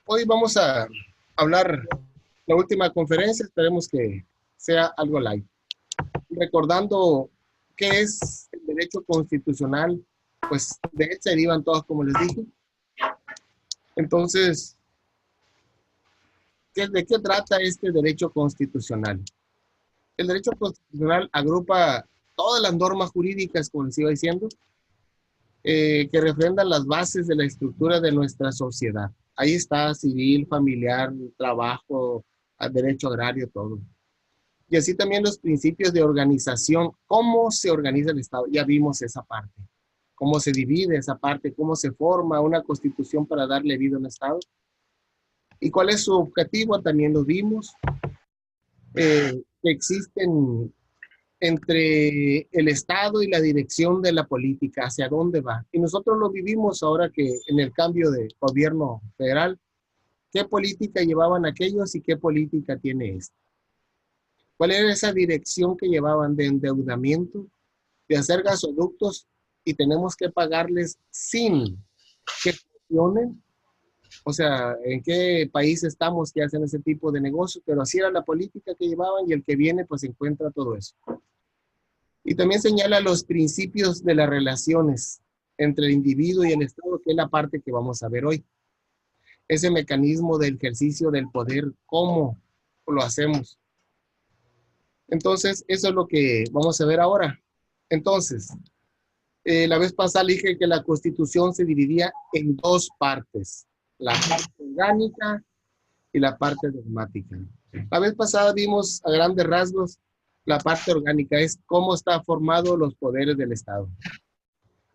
Hoy vamos a hablar la última conferencia, esperemos que sea algo light. Recordando qué es el derecho constitucional, pues de él se derivan todos, como les dije. Entonces, ¿de qué trata este derecho constitucional? El derecho constitucional agrupa todas las normas jurídicas, como les iba diciendo, que refrendan las bases de la estructura de nuestra sociedad. Ahí está civil, familiar, trabajo, derecho agrario, todo. Y así también los principios de organización, cómo se organiza el Estado, ya vimos esa parte, cómo se divide esa parte, cómo se forma una constitución para darle vida a un Estado. ¿Y cuál es su objetivo? También lo vimos. Que existen entre el Estado y la dirección de la política, hacia dónde va. Y nosotros lo vivimos ahora que en el cambio de gobierno federal, qué política llevaban aquellos y qué política tiene este. ¿Cuál era esa dirección que llevaban de endeudamiento, de hacer gasoductos y tenemos que pagarles sin que funcionen? O sea, ¿en qué país estamos que hacen ese tipo de negocios? Pero así era la política que llevaban y el que viene pues encuentra todo eso. Y también señala los principios de las relaciones entre el individuo y el Estado, que es la parte que vamos a ver hoy. Ese mecanismo de ejercicio del poder, cómo lo hacemos. Entonces, eso es lo que vamos a ver ahora. Entonces, la vez pasada dije que la Constitución se dividía en dos partes, la parte orgánica y la parte dogmática. La vez pasada vimos a grandes rasgos la parte orgánica, es cómo está formado los poderes del Estado.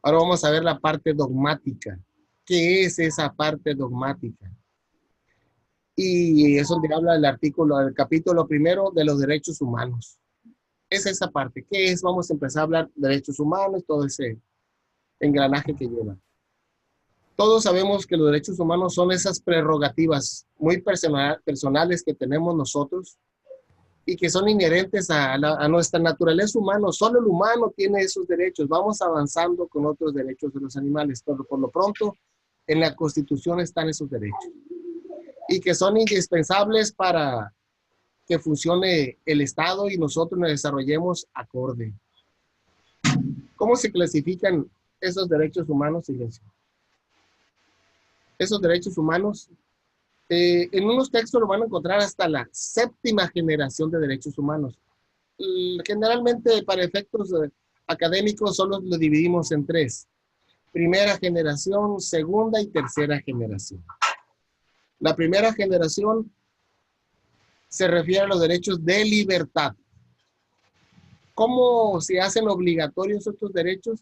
Ahora vamos a ver la parte dogmática. ¿Qué es esa parte dogmática? Y es donde habla el artículo, el capítulo primero de los derechos humanos. Es esa parte. ¿Qué es? Vamos a empezar a hablar de derechos humanos, todo ese engranaje que lleva. Todos sabemos que los derechos humanos son esas prerrogativas muy personales que tenemos nosotros y que son inherentes a nuestra naturaleza humana. Solo el humano tiene esos derechos. Vamos avanzando con otros derechos de los animales, pero por lo pronto en la Constitución están esos derechos y que son indispensables para que funcione el Estado y nosotros nos desarrollemos acorde. ¿Cómo se clasifican esos derechos humanos? Silencio. Esos derechos humanos, en unos textos lo van a encontrar hasta la séptima generación de derechos humanos. Generalmente para efectos académicos solo lo dividimos en tres. Primera generación, segunda y tercera generación. La primera generación se refiere a los derechos de libertad. ¿Cómo se hacen obligatorios estos derechos?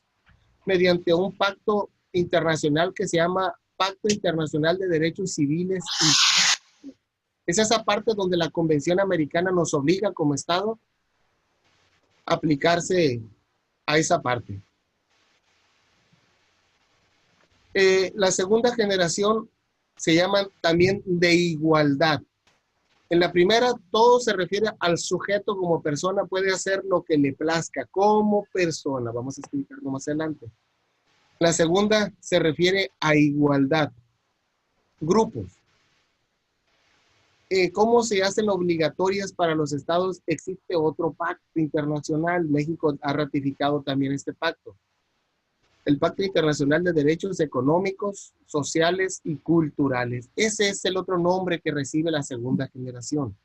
Mediante un pacto internacional que se llama Pacto Internacional de Derechos Civiles. Es esa parte donde la Convención Americana nos obliga como Estado a aplicarse a esa parte. La segunda generación se llaman también de igualdad. En la primera, todo se refiere al sujeto como persona, puede hacer lo que le plazca como persona. Vamos a explicarlo más adelante. La segunda se refiere a igualdad. Grupos. ¿Cómo se hacen obligatorias para los estados? Existe otro pacto internacional. México ha ratificado también este pacto. El Pacto Internacional de Derechos Económicos, Sociales y Culturales. Ese es el otro nombre que recibe la segunda generación.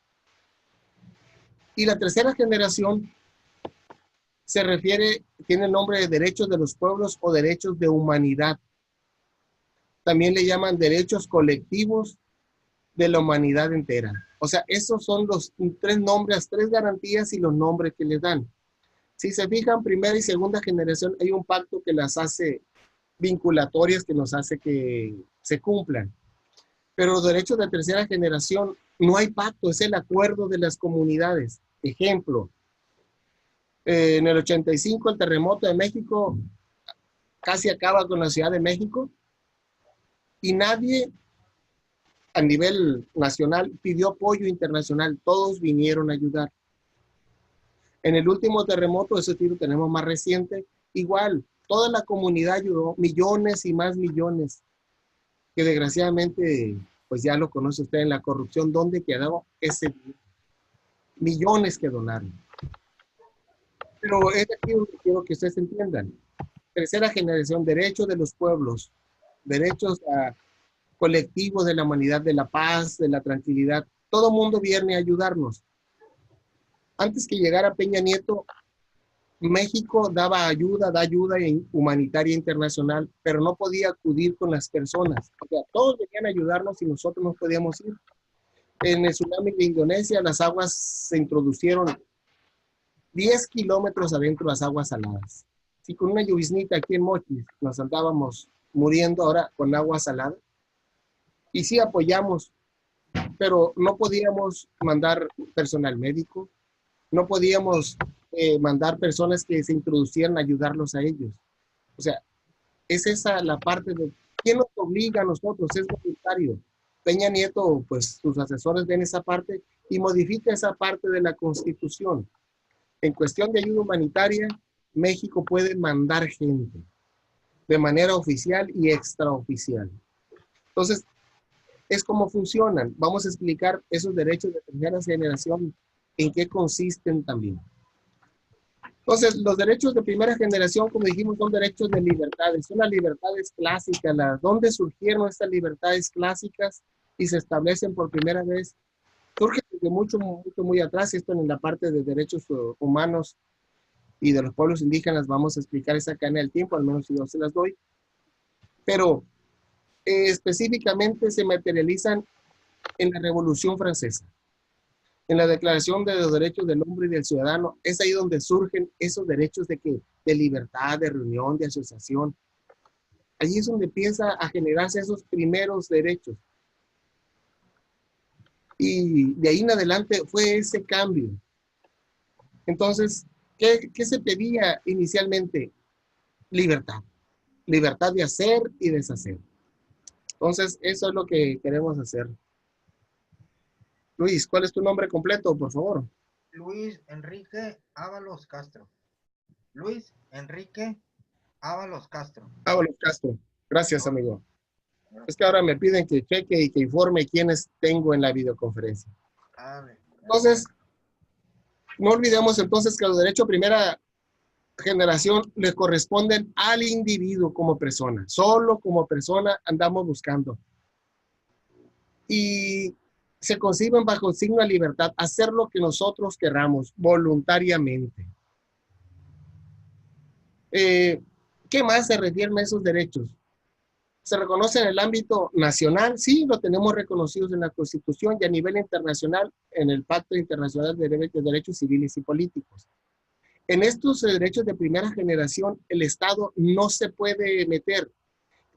Y la tercera generación se refiere, tiene el nombre de derechos de los pueblos o derechos de humanidad. También le llaman derechos colectivos de la humanidad entera. O sea, esos son los tres nombres, tres garantías y los nombres que les dan. Si se fijan, primera y segunda generación, hay un pacto que las hace vinculatorias, que nos hace que se cumplan. Pero los derechos de tercera generación, no hay pacto, es el acuerdo de las comunidades. Ejemplo, en el 85 el terremoto de México casi acaba con la Ciudad de México y nadie a nivel nacional pidió apoyo internacional, todos vinieron a ayudar. En el último terremoto, ese tiro tenemos más reciente, igual, toda la comunidad ayudó, millones y más millones, que desgraciadamente pues ya lo conoce usted en la corrupción, ¿dónde quedó ese dinero? Millones que donaron. Pero es aquí donde quiero que ustedes entiendan. Tercera generación, derechos de los pueblos, derechos colectivos de la humanidad, de la paz, de la tranquilidad. Todo mundo viene a ayudarnos. Antes que llegara Peña Nieto, México daba ayuda, da ayuda humanitaria internacional, pero no podía acudir con las personas. O sea, todos venían a ayudarnos y nosotros no podíamos ir. En el tsunami de Indonesia, las aguas se introducieron 10 kilómetros adentro de las aguas saladas. Si con una lluviznita aquí en Mochis nos andábamos muriendo ahora con agua salada, y sí apoyamos, pero no podíamos mandar personal médico, no podíamos mandar personas que se introducieran a ayudarlos a ellos. O sea, es esa la parte de quién nos obliga a nosotros, es voluntario. Peña Nieto, pues sus asesores ven esa parte y modifica esa parte de la Constitución. En cuestión de ayuda humanitaria, México puede mandar gente de manera oficial y extraoficial. Entonces, es como funcionan. Vamos a explicar esos derechos de tercera generación, en qué consisten también. Entonces, los derechos de primera generación, como dijimos, son derechos de libertades. Son las libertades clásicas. ¿Dónde surgieron estas libertades clásicas y se establecen por primera vez? Surge desde mucho, muy atrás. Esto en la parte de derechos humanos y de los pueblos indígenas. Vamos a explicar esa cadena del tiempo, al menos si yo se las doy. Pero específicamente se materializan en la Revolución Francesa. En la Declaración de los Derechos del Hombre y del Ciudadano, es ahí donde surgen esos derechos de libertad, de reunión, de asociación. Allí es donde empieza a generarse esos primeros derechos. Y de ahí en adelante fue ese cambio. Entonces, ¿qué se pedía inicialmente? Libertad. Libertad de hacer y deshacer. Entonces, eso es lo que queremos hacer. Luis, ¿cuál es tu nombre completo, por favor? Luis Enrique Ábalos Castro. Luis Enrique Ábalos Castro. Ábalos Castro. Gracias, amigo. Es que ahora me piden que cheque y que informe quiénes tengo en la videoconferencia. Entonces, no olvidemos entonces que los derechos de primera generación le corresponden al individuo como persona. Solo como persona andamos buscando. Y se conciben bajo el signo de libertad, hacer lo que nosotros queramos, voluntariamente. ¿Qué más se refieren a esos derechos? ¿Se reconoce en el ámbito nacional? Sí, lo tenemos reconocidos en la Constitución y a nivel internacional en el Pacto Internacional de Derechos Civiles y Políticos. En estos derechos de primera generación, el Estado no se puede meter.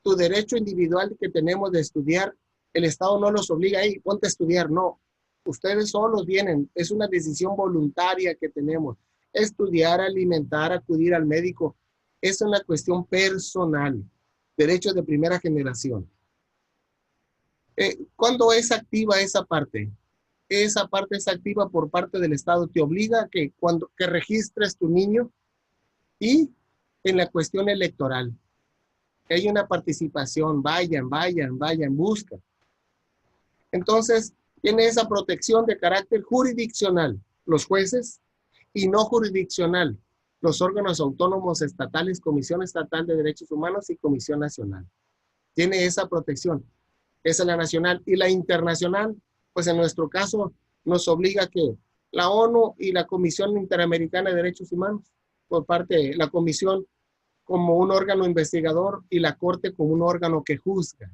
Tu derecho individual que tenemos de estudiar, el Estado no los obliga, hey, ponte a estudiar, no. Ustedes solos vienen, es una decisión voluntaria que tenemos. Estudiar, alimentar, acudir al médico, es una cuestión personal. Derechos de primera generación. ¿Cuándo es activa esa parte? Esa parte es activa por parte del Estado. Te obliga a que registres tu niño y en la cuestión electoral. Hay una participación, vayan, busca. Entonces, tiene esa protección de carácter jurisdiccional, los jueces, y no jurisdiccional, los órganos autónomos estatales, Comisión Estatal de Derechos Humanos y Comisión Nacional. Tiene esa protección. Esa es la nacional. Y la internacional, pues en nuestro caso, nos obliga que la ONU y la Comisión Interamericana de Derechos Humanos, por parte de la Comisión como un órgano investigador y la Corte como un órgano que juzga.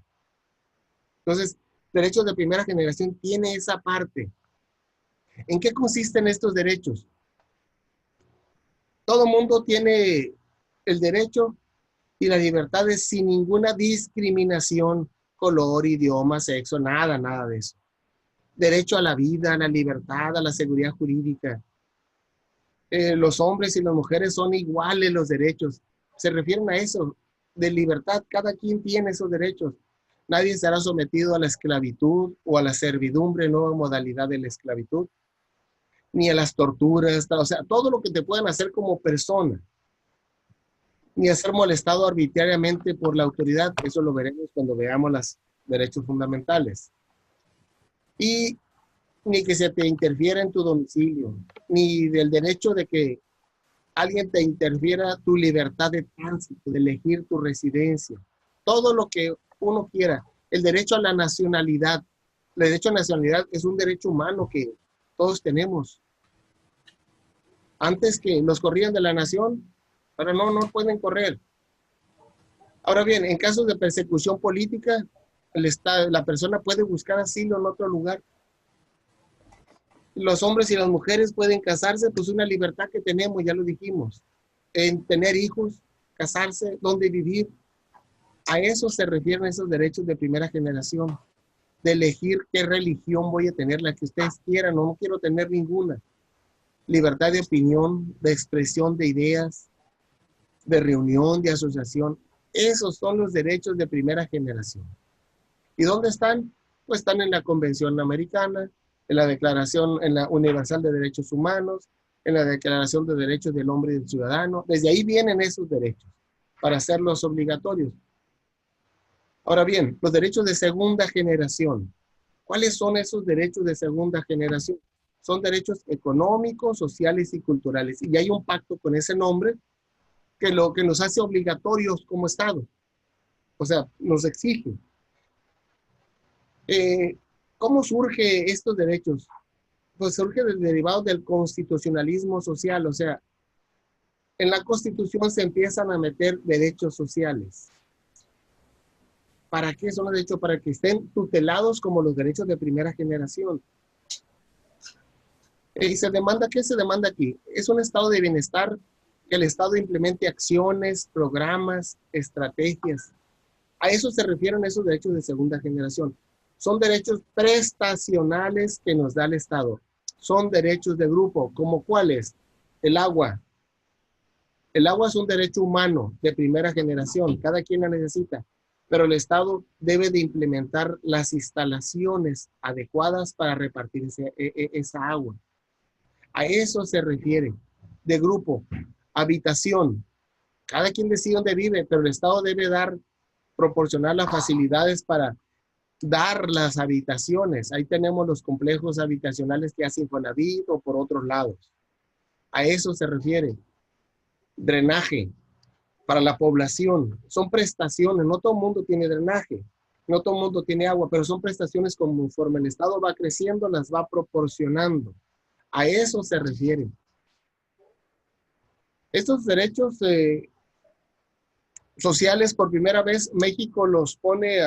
Entonces, derechos de primera generación tiene esa parte. ¿En qué consisten estos derechos? Todo mundo tiene el derecho y las libertades sin ninguna discriminación, color, idioma, sexo, nada de eso. Derecho a la vida, a la libertad, a la seguridad jurídica. Los hombres y las mujeres son iguales los derechos. Se refieren a eso, de libertad. Cada quien tiene esos derechos. Nadie será sometido a la esclavitud o a la servidumbre, nueva modalidad de la esclavitud, ni a las torturas, o sea, todo lo que te puedan hacer como persona, ni a ser molestado arbitrariamente por la autoridad. Eso lo veremos cuando veamos los derechos fundamentales. y ni que se te interfiera en tu domicilio, ni del derecho de que alguien te interfiera tu libertad de tránsito, de elegir tu residencia, todo lo que uno quiera. El derecho a la nacionalidad. El derecho a la nacionalidad es un derecho humano que todos tenemos. Antes que nos corrían de la nación, ahora no pueden correr. Ahora bien, en casos de persecución política, la persona puede buscar asilo en otro lugar. Los hombres y las mujeres pueden casarse, pues una libertad que tenemos, ya lo dijimos, en tener hijos, casarse, dónde vivir. A eso se refieren esos derechos de primera generación, de elegir qué religión voy a tener, la que ustedes quieran, no quiero tener ninguna. Libertad de opinión, de expresión de ideas, de reunión, de asociación. Esos son los derechos de primera generación. ¿Y dónde están? Pues están en la Convención Americana, en la Declaración, en la Universal de Derechos Humanos, en la Declaración de Derechos del Hombre y del Ciudadano. Desde ahí vienen esos derechos para hacerlos obligatorios. Ahora bien, los derechos de segunda generación. ¿Cuáles son esos derechos de segunda generación? Son derechos económicos, sociales y culturales. Y hay un pacto con ese nombre que lo que nos hace obligatorios como Estado. O sea, nos exige. ¿Cómo surge estos derechos? Pues surge derivado del constitucionalismo social. O sea, en la Constitución se empiezan a meter derechos sociales. ¿Para qué son los derechos? Para que estén tutelados como los derechos de primera generación. Y se demanda, ¿qué se demanda aquí? Es un estado de bienestar, que el Estado implemente acciones, programas, estrategias. A eso se refieren esos derechos de segunda generación. Son derechos prestacionales que nos da el Estado. Son derechos de grupo, ¿como cuáles? El agua. El agua es un derecho humano de primera generación, cada quien la necesita, pero el Estado debe de implementar las instalaciones adecuadas para repartir esa agua. A eso se refiere. De grupo, habitación. Cada quien decide dónde vive, pero el Estado debe proporcionar las facilidades para dar las habitaciones. Ahí tenemos los complejos habitacionales que hacen Infonavit o por otros lados. A eso se refiere. Drenaje para la población. Son prestaciones. No todo el mundo tiene drenaje. No todo el mundo tiene agua, pero son prestaciones conforme el Estado va creciendo, las va proporcionando. A eso se refiere. Estos derechos sociales, por primera vez, México los pone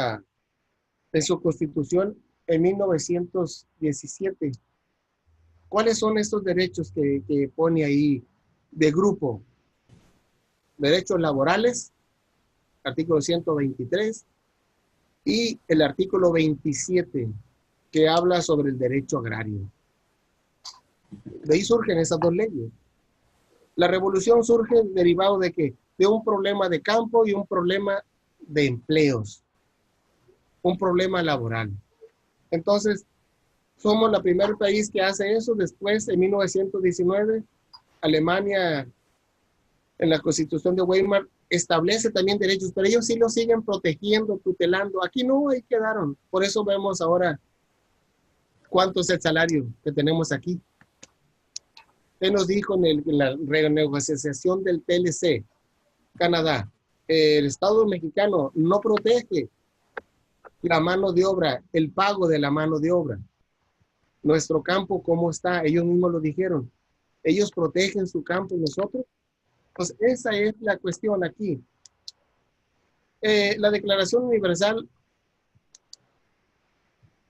en su Constitución en 1917. ¿Cuáles son estos derechos que pone ahí de grupo? Derechos laborales, artículo 123, y el artículo 27, que habla sobre el derecho agrario. De ahí surgen esas dos leyes. La revolución surge derivado de ¿qué? De un problema de campo y un problema de empleos, un problema laboral. Entonces, somos el primer país que hace eso. Después, en 1919, Alemania, en la Constitución de Weimar, establece también derechos, pero ellos sí los siguen protegiendo, tutelando. Aquí no, ahí quedaron. Por eso vemos ahora cuánto es el salario que tenemos aquí. Usted nos dijo en la renegociación del TLC, Canadá, el Estado mexicano no protege la mano de obra, el pago de la mano de obra. Nuestro campo, ¿cómo está? Ellos mismos lo dijeron. Ellos protegen su campo y nosotros. Pues esa es la cuestión aquí. La Declaración Universal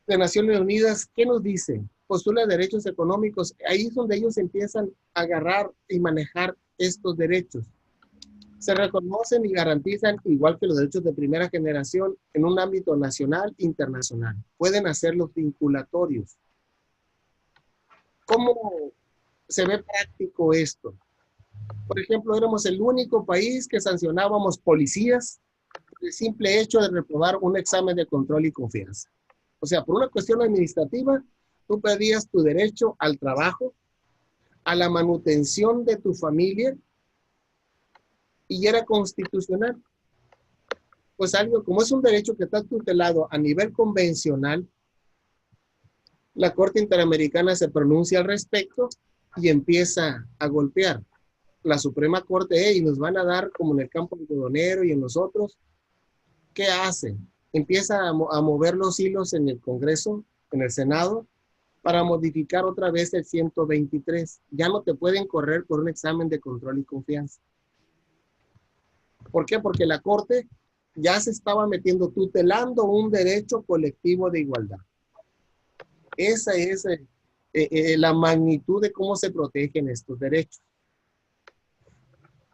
de Naciones Unidas, ¿qué nos dice? Postula derechos económicos. Ahí es donde ellos empiezan a agarrar y manejar estos derechos. Se reconocen y garantizan, igual que los derechos de primera generación, en un ámbito nacional e internacional. Pueden hacerlos vinculatorios. ¿Cómo se ve práctico esto? Por ejemplo, éramos el único país que sancionábamos policías por el simple hecho de reprobar un examen de control y confianza. O sea, por una cuestión administrativa, tú pedías tu derecho al trabajo, a la manutención de tu familia, y era constitucional. Pues algo, como es un derecho que está tutelado a nivel convencional, La Corte Interamericana se pronuncia al respecto y empieza a golpear. La Suprema Corte, y nos van a dar, como en el campo algodonero y en los otros, ¿qué hace? Empieza a mover los hilos en el Congreso, en el Senado, para modificar otra vez el 123. Ya no te pueden correr por un examen de control y confianza. ¿Por qué? Porque la Corte ya se estaba metiendo, tutelando un derecho colectivo de igualdad. Esa es la magnitud de cómo se protegen estos derechos.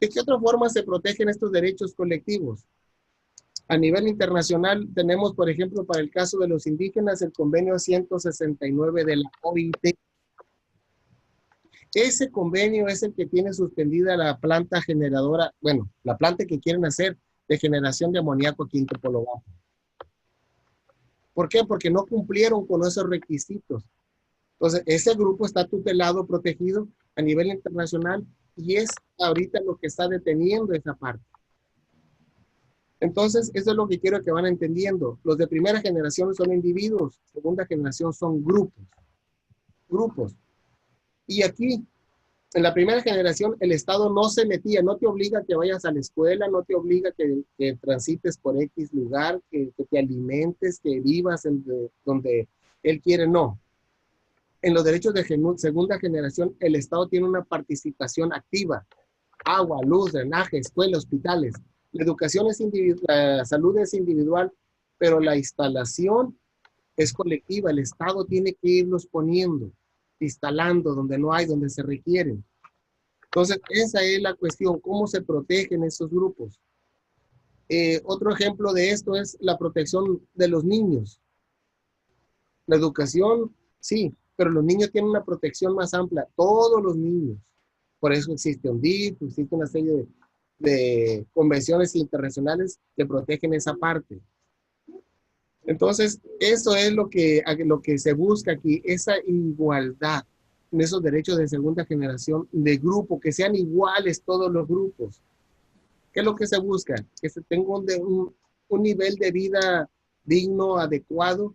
¿De qué otra forma se protegen estos derechos colectivos? A nivel internacional tenemos, por ejemplo, para el caso de los indígenas, el convenio 169 de la OIT. Ese convenio es el que tiene suspendida la planta generadora, bueno, la planta que quieren hacer de generación de amoníaco aquí en Topolobampo. ¿Por qué? Porque no cumplieron con esos requisitos. Entonces, ese grupo está tutelado, protegido a nivel internacional y es ahorita lo que está deteniendo esa parte. Entonces, eso es lo que quiero que van entendiendo. Los de primera generación son individuos, segunda generación son grupos. Grupos. Y aquí, en la primera generación, el Estado no se metía, no te obliga a que vayas a la escuela, no te obliga que transites por X lugar, que te alimentes, que vivas donde él quiere, no. En los derechos de segunda generación, el Estado tiene una participación activa. Agua, luz, drenaje, escuela, hospitales. La educación es individual, la salud es individual, pero la instalación es colectiva. El Estado tiene que irlos poniendo, instalando donde no hay, donde se requieren. Entonces, esa es la cuestión, cómo se protegen esos grupos. Otro ejemplo de esto es la protección de los niños. La educación, sí, pero los niños tienen una protección más amplia, todos los niños. Por eso existe UNDIP, existe una serie de convenciones internacionales que protegen esa parte. Entonces, eso es lo que se busca aquí, esa igualdad en esos derechos de segunda generación de grupo, que sean iguales todos los grupos. ¿Qué es lo que se busca? Que se tenga un nivel de vida digno, adecuado,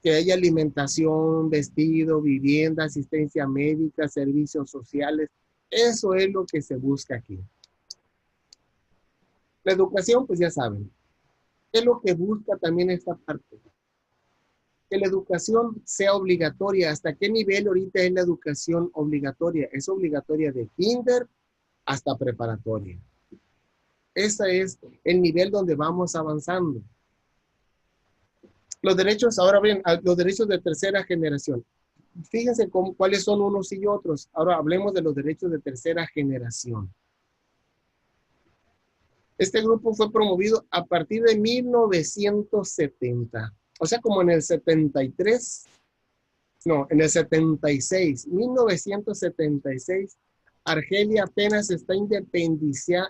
que haya alimentación, vestido, vivienda, asistencia médica, servicios sociales. Eso es lo que se busca aquí. La educación, pues ya saben, es lo que busca también esta parte. Que la educación sea obligatoria. ¿Hasta qué nivel ahorita es la educación obligatoria? Es obligatoria de kinder hasta preparatoria. Ese es el nivel donde vamos avanzando. Los derechos, ahora bien, los derechos de tercera generación. Fíjense cuáles son unos y otros. Ahora hablemos de los derechos de tercera generación. Este grupo fue promovido a partir de 1970. O sea, como en el 73, no, en el 76, 1976, Argelia apenas se está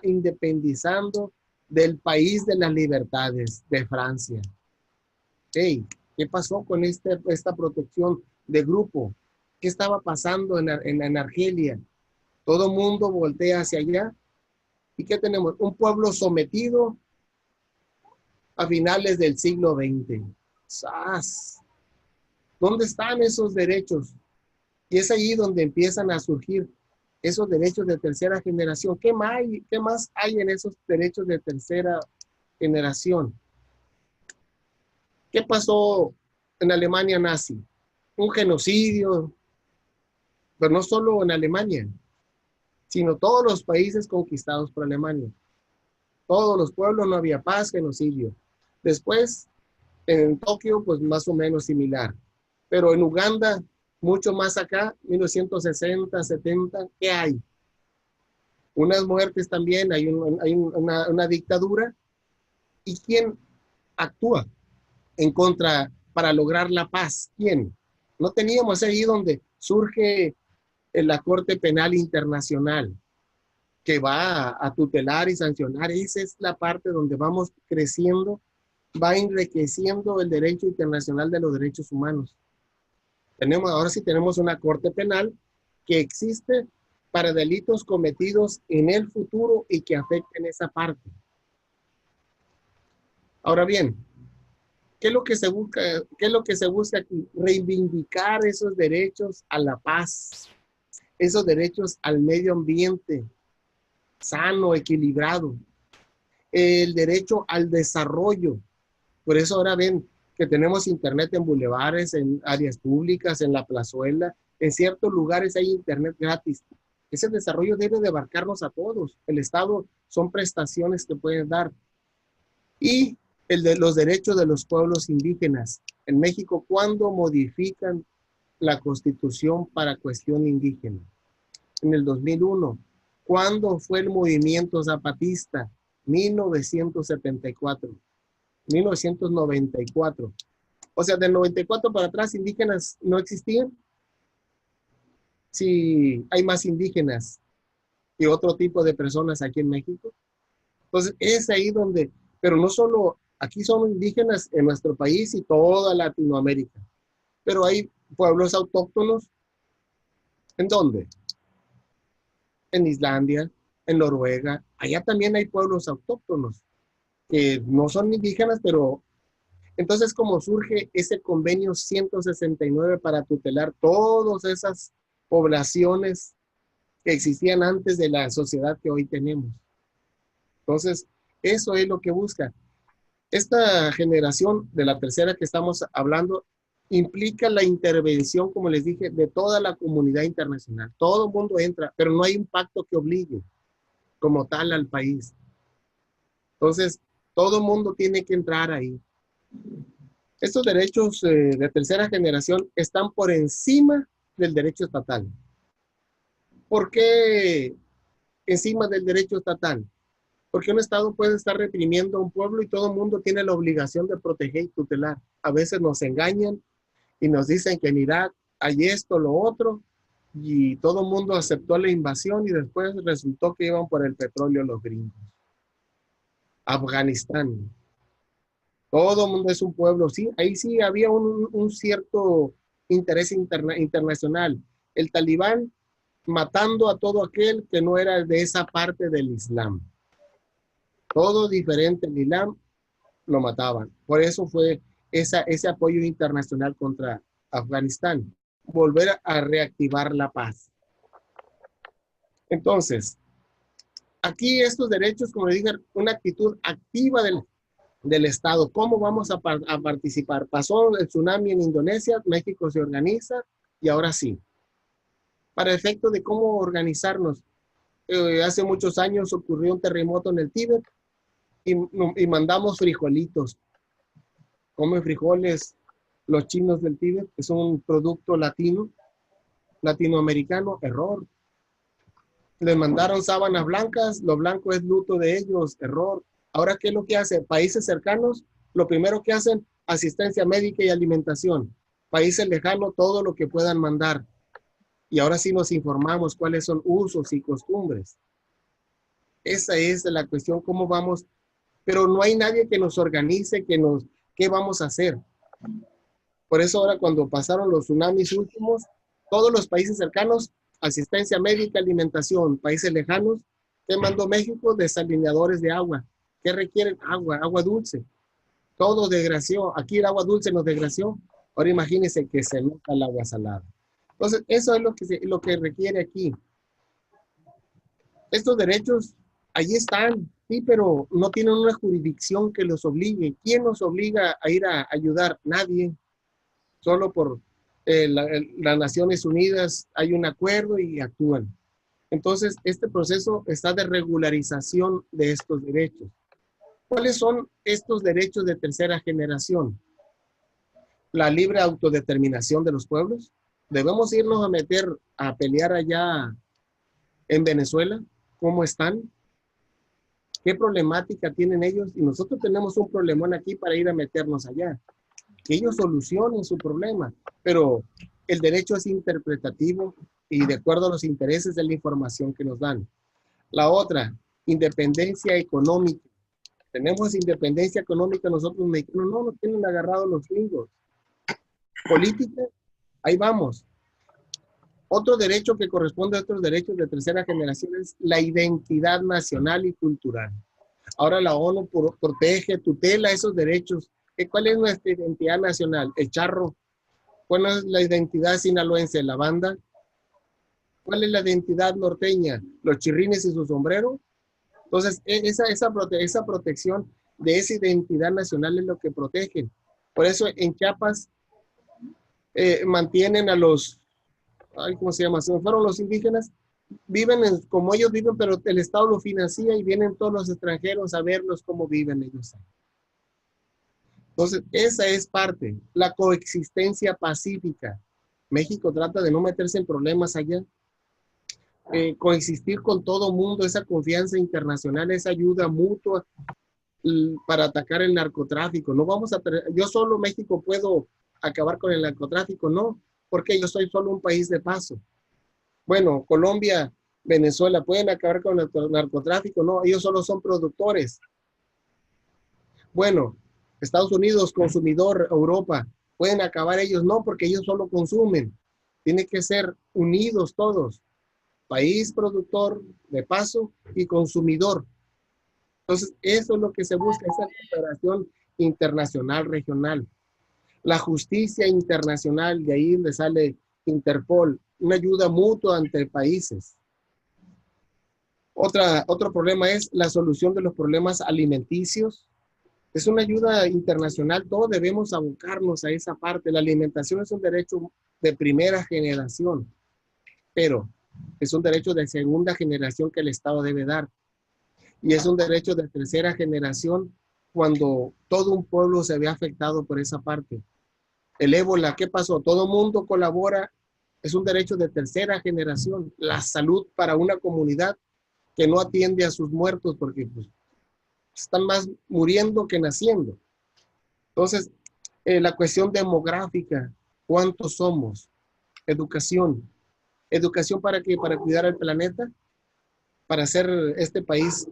independizando del país de las libertades de Francia. Hey, ¿qué pasó con esta protección de grupo? ¿Qué estaba pasando en Argelia? Todo mundo voltea hacia allá. ¿Y qué tenemos? Un pueblo sometido a finales del siglo XX. ¡Sas! ¿Dónde están esos derechos? Y es ahí donde empiezan a surgir esos derechos de tercera generación. ¿Qué más hay en esos derechos de tercera generación? ¿Qué pasó en Alemania nazi? Un genocidio, pero no solo en Alemania, sino todos los países conquistados por Alemania. Todos los pueblos, no había paz, genocidio. Después, en Tokio, pues más o menos similar. Pero en Uganda, mucho más acá, 1960, 70, ¿qué hay? Unas muertes también, hay una dictadura. ¿Y quién actúa en contra para lograr la paz? ¿Quién? No teníamos ahí donde surge la Corte Penal Internacional, que va a tutelar y sancionar. Esa es la parte donde vamos creciendo, va enriqueciendo el derecho internacional de los derechos humanos. Ahora sí tenemos una Corte Penal que existe para delitos cometidos en el futuro y que afecten esa parte. Ahora bien, ¿Qué es lo que se busca? ¿Qué es lo que se busca aquí? Reivindicar esos derechos a la paz, esos derechos al medio ambiente sano, equilibrado, el derecho al desarrollo. Por eso ahora ven que tenemos internet en bulevares, en áreas públicas, en la plazuela, en ciertos lugares hay internet gratis. Ese desarrollo debe de abarcarnos a todos. El Estado son prestaciones que pueden dar. Y el de los derechos de los pueblos indígenas. En México, ¿cuándo modifican la Constitución para cuestión indígena? En el 2001. ¿Cuándo fue el movimiento zapatista? 1974. 1994. O sea, del 94 para atrás, indígenas no existían. Sí, hay más indígenas que otro tipo de personas aquí en México. Entonces, es ahí donde, pero no solo, aquí son indígenas en nuestro país y toda Latinoamérica, pero hay pueblos autóctonos. ¿En dónde? En Islandia, en Noruega. Allá también hay pueblos autóctonos que no son indígenas, pero entonces como surge ese convenio 169 para tutelar todas esas poblaciones que existían antes de la sociedad que hoy tenemos. Entonces, eso es lo que busca. Esta generación de la tercera que estamos hablando implica la intervención, como les dije, de toda la comunidad internacional. Todo el mundo entra, pero no hay un pacto que obligue como tal al país. Entonces, todo el mundo tiene que entrar ahí. Estos derechos de tercera generación están por encima del derecho estatal. ¿Por qué encima del derecho estatal? Porque un Estado puede estar reprimiendo a un pueblo y todo el mundo tiene la obligación de proteger y tutelar. A veces nos engañan y nos dicen que en Irak hay esto, lo otro, y todo el mundo aceptó la invasión y después resultó que iban por el petróleo los gringos. Afganistán. Todo el mundo es un pueblo, sí, ahí sí había un cierto interés internacional. El talibán matando a todo aquel que no era de esa parte del Islam. Todo diferente del Islam lo mataban. Por eso fue ese apoyo internacional contra Afganistán. Volver a reactivar la paz. Entonces, aquí estos derechos, como le dije, una actitud activa del Estado. ¿Cómo vamos a participar? Pasó el tsunami en Indonesia, México se organiza y ahora sí. Para efecto de cómo organizarnos, hace muchos años ocurrió un terremoto en el Tíbet y mandamos frijolitos. Comen frijoles los chinos del Tíbet, es un producto latinoamericano, error. Les mandaron sábanas blancas, lo blanco es luto de ellos, error. Ahora, ¿qué es lo que hacen? Países cercanos, lo primero que hacen, asistencia médica y alimentación. Países lejanos, todo lo que puedan mandar. Y ahora sí nos informamos cuáles son usos y costumbres. Esa es la cuestión, cómo vamos, pero no hay nadie que nos organice, qué vamos a hacer. Por eso ahora cuando pasaron los tsunamis últimos, todos los países cercanos, asistencia médica, alimentación, países lejanos, ¿qué mandó México? Desalineadores de agua. ¿Qué requieren? Agua dulce. Todo desgració. Aquí el agua dulce nos desgració. Ahora imagínense que se nota el agua salada. Entonces, eso es lo que requiere aquí. Estos derechos, ahí están, sí, pero no tienen una jurisdicción que los obligue. ¿Quién nos obliga a ir a ayudar? Nadie. Solo por las Naciones Unidas hay un acuerdo y actúan. Entonces, este proceso está de regularización de estos derechos. ¿Cuáles son estos derechos de tercera generación? La libre autodeterminación de los pueblos. Debemos irnos a meter a pelear allá en Venezuela. ¿Cómo están? ¿Qué problemática tienen ellos? Y nosotros tenemos un problemón aquí para ir a meternos allá. Que ellos solucionen su problema, pero el derecho es interpretativo y de acuerdo a los intereses de la información que nos dan. La otra, independencia económica. Tenemos independencia económica nosotros mexicanos, no nos tienen agarrados los gringos. Política, ahí vamos. Otro derecho que corresponde a otros derechos de tercera generación es la identidad nacional y cultural. Ahora la ONU protege, tutela esos derechos ¿Cuál es nuestra identidad nacional? El charro. ¿Cuál es la identidad sinaloense? La banda. ¿Cuál es la identidad norteña? Los chirrines y su sombrero. Entonces, esa protección de esa identidad nacional es lo que protegen. Por eso en Chiapas mantienen a los, ay, ¿cómo se llama? Se me fueron los indígenas, viven como ellos viven, pero el Estado lo financia y vienen todos los extranjeros a verlos cómo viven ellos. Entonces, esa es parte, la coexistencia pacífica. México trata de no meterse en problemas allá. Coexistir con todo mundo, esa confianza internacional, esa ayuda mutua para atacar el narcotráfico. No vamos a, yo solo México puedo acabar con el narcotráfico, no, porque yo soy solo un país de paso. Bueno, Colombia, Venezuela, ¿pueden acabar con el narcotráfico? No, ellos solo son productores. Bueno, Estados Unidos, consumidor, Europa, ¿pueden acabar ellos? No, porque ellos solo consumen. Tiene que ser unidos todos. País productor, de paso, y consumidor. Entonces, eso es lo que se busca, esa cooperación internacional, regional. La justicia internacional, de ahí le sale Interpol, una ayuda mutua entre países. Otro problema es la solución de los problemas alimenticios. Es una ayuda internacional, todos debemos abocarnos a esa parte. La alimentación es un derecho de primera generación, pero es un derecho de segunda generación que el Estado debe dar. Y es un derecho de tercera generación cuando todo un pueblo se ve afectado por esa parte. El ébola, ¿qué pasó? Todo el mundo colabora, es un derecho de tercera generación. La salud para una comunidad que no atiende a sus muertos porque pues, están más muriendo que naciendo. Entonces, la cuestión demográfica, ¿cuántos somos? Educación. ¿Educación para qué? Para cuidar al planeta, para hacer este país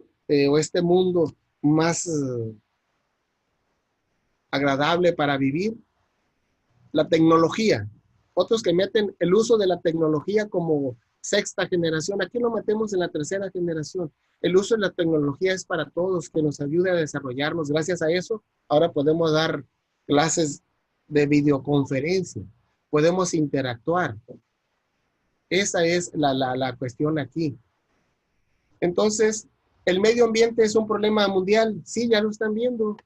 o este mundo más agradable para vivir. La tecnología. Otros que meten el uso de la tecnología como sexta generación. Aquí lo metemos en la tercera generación. El uso de la tecnología es para todos, que nos ayude a desarrollarnos. Gracias a eso, ahora podemos dar clases de videoconferencia. Podemos interactuar. Esa es la cuestión aquí. Entonces, ¿el medio ambiente es un problema mundial? Sí, ya lo están viendo.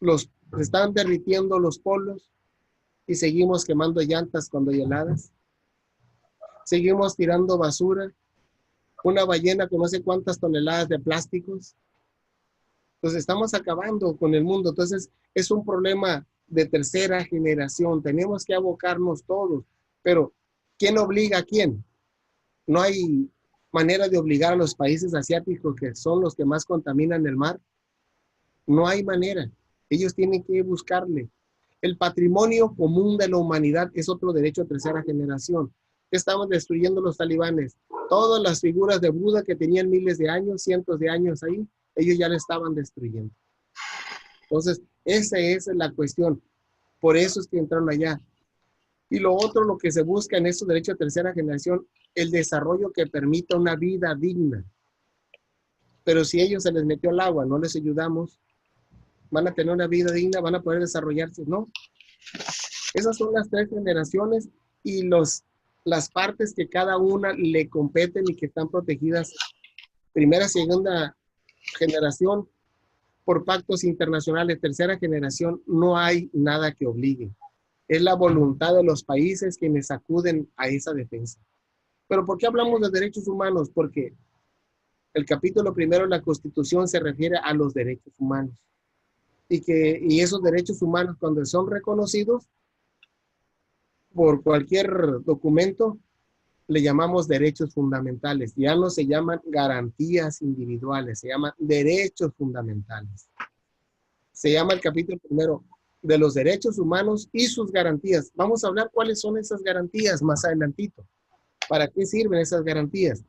Se están derritiendo los polos y seguimos quemando llantas cuando hay heladas. Seguimos tirando basura. Una ballena con no sé cuántas toneladas de plásticos. Entonces, estamos acabando con el mundo. Entonces, es un problema de tercera generación. Tenemos que abocarnos todos. Pero, ¿quién obliga a quién? No hay manera de obligar a los países asiáticos, que son los que más contaminan el mar. No hay manera. Ellos tienen que buscarle. El patrimonio común de la humanidad es otro derecho de tercera generación. ¿Qué estamos destruyendo los talibanes? Todas las figuras de Buda que tenían miles de años, cientos de años ahí, ellos ya le estaban destruyendo. Entonces, esa es la cuestión. Por eso es que entraron allá. Y lo otro, lo que se busca en estos derechos de tercera generación, el desarrollo que permita una vida digna. Pero si a ellos se les metió el agua, no les ayudamos, van a tener una vida digna, van a poder desarrollarse, ¿no? Esas son las tres generaciones y las partes que cada una le competen y que están protegidas, primera, segunda generación, por pactos internacionales. Tercera generación, no hay nada que obligue. Es la voluntad de los países quienes acuden a esa defensa. ¿Pero por qué hablamos de derechos humanos? Porque el capítulo primero de la Constitución se refiere a los derechos humanos. Y esos derechos humanos, cuando son reconocidos por cualquier documento, le llamamos derechos fundamentales. Ya no se llaman garantías individuales, se llaman derechos fundamentales. Se llama el capítulo primero de los derechos humanos y sus garantías. Vamos a hablar cuáles son esas garantías más adelantito. ¿Para qué sirven esas garantías?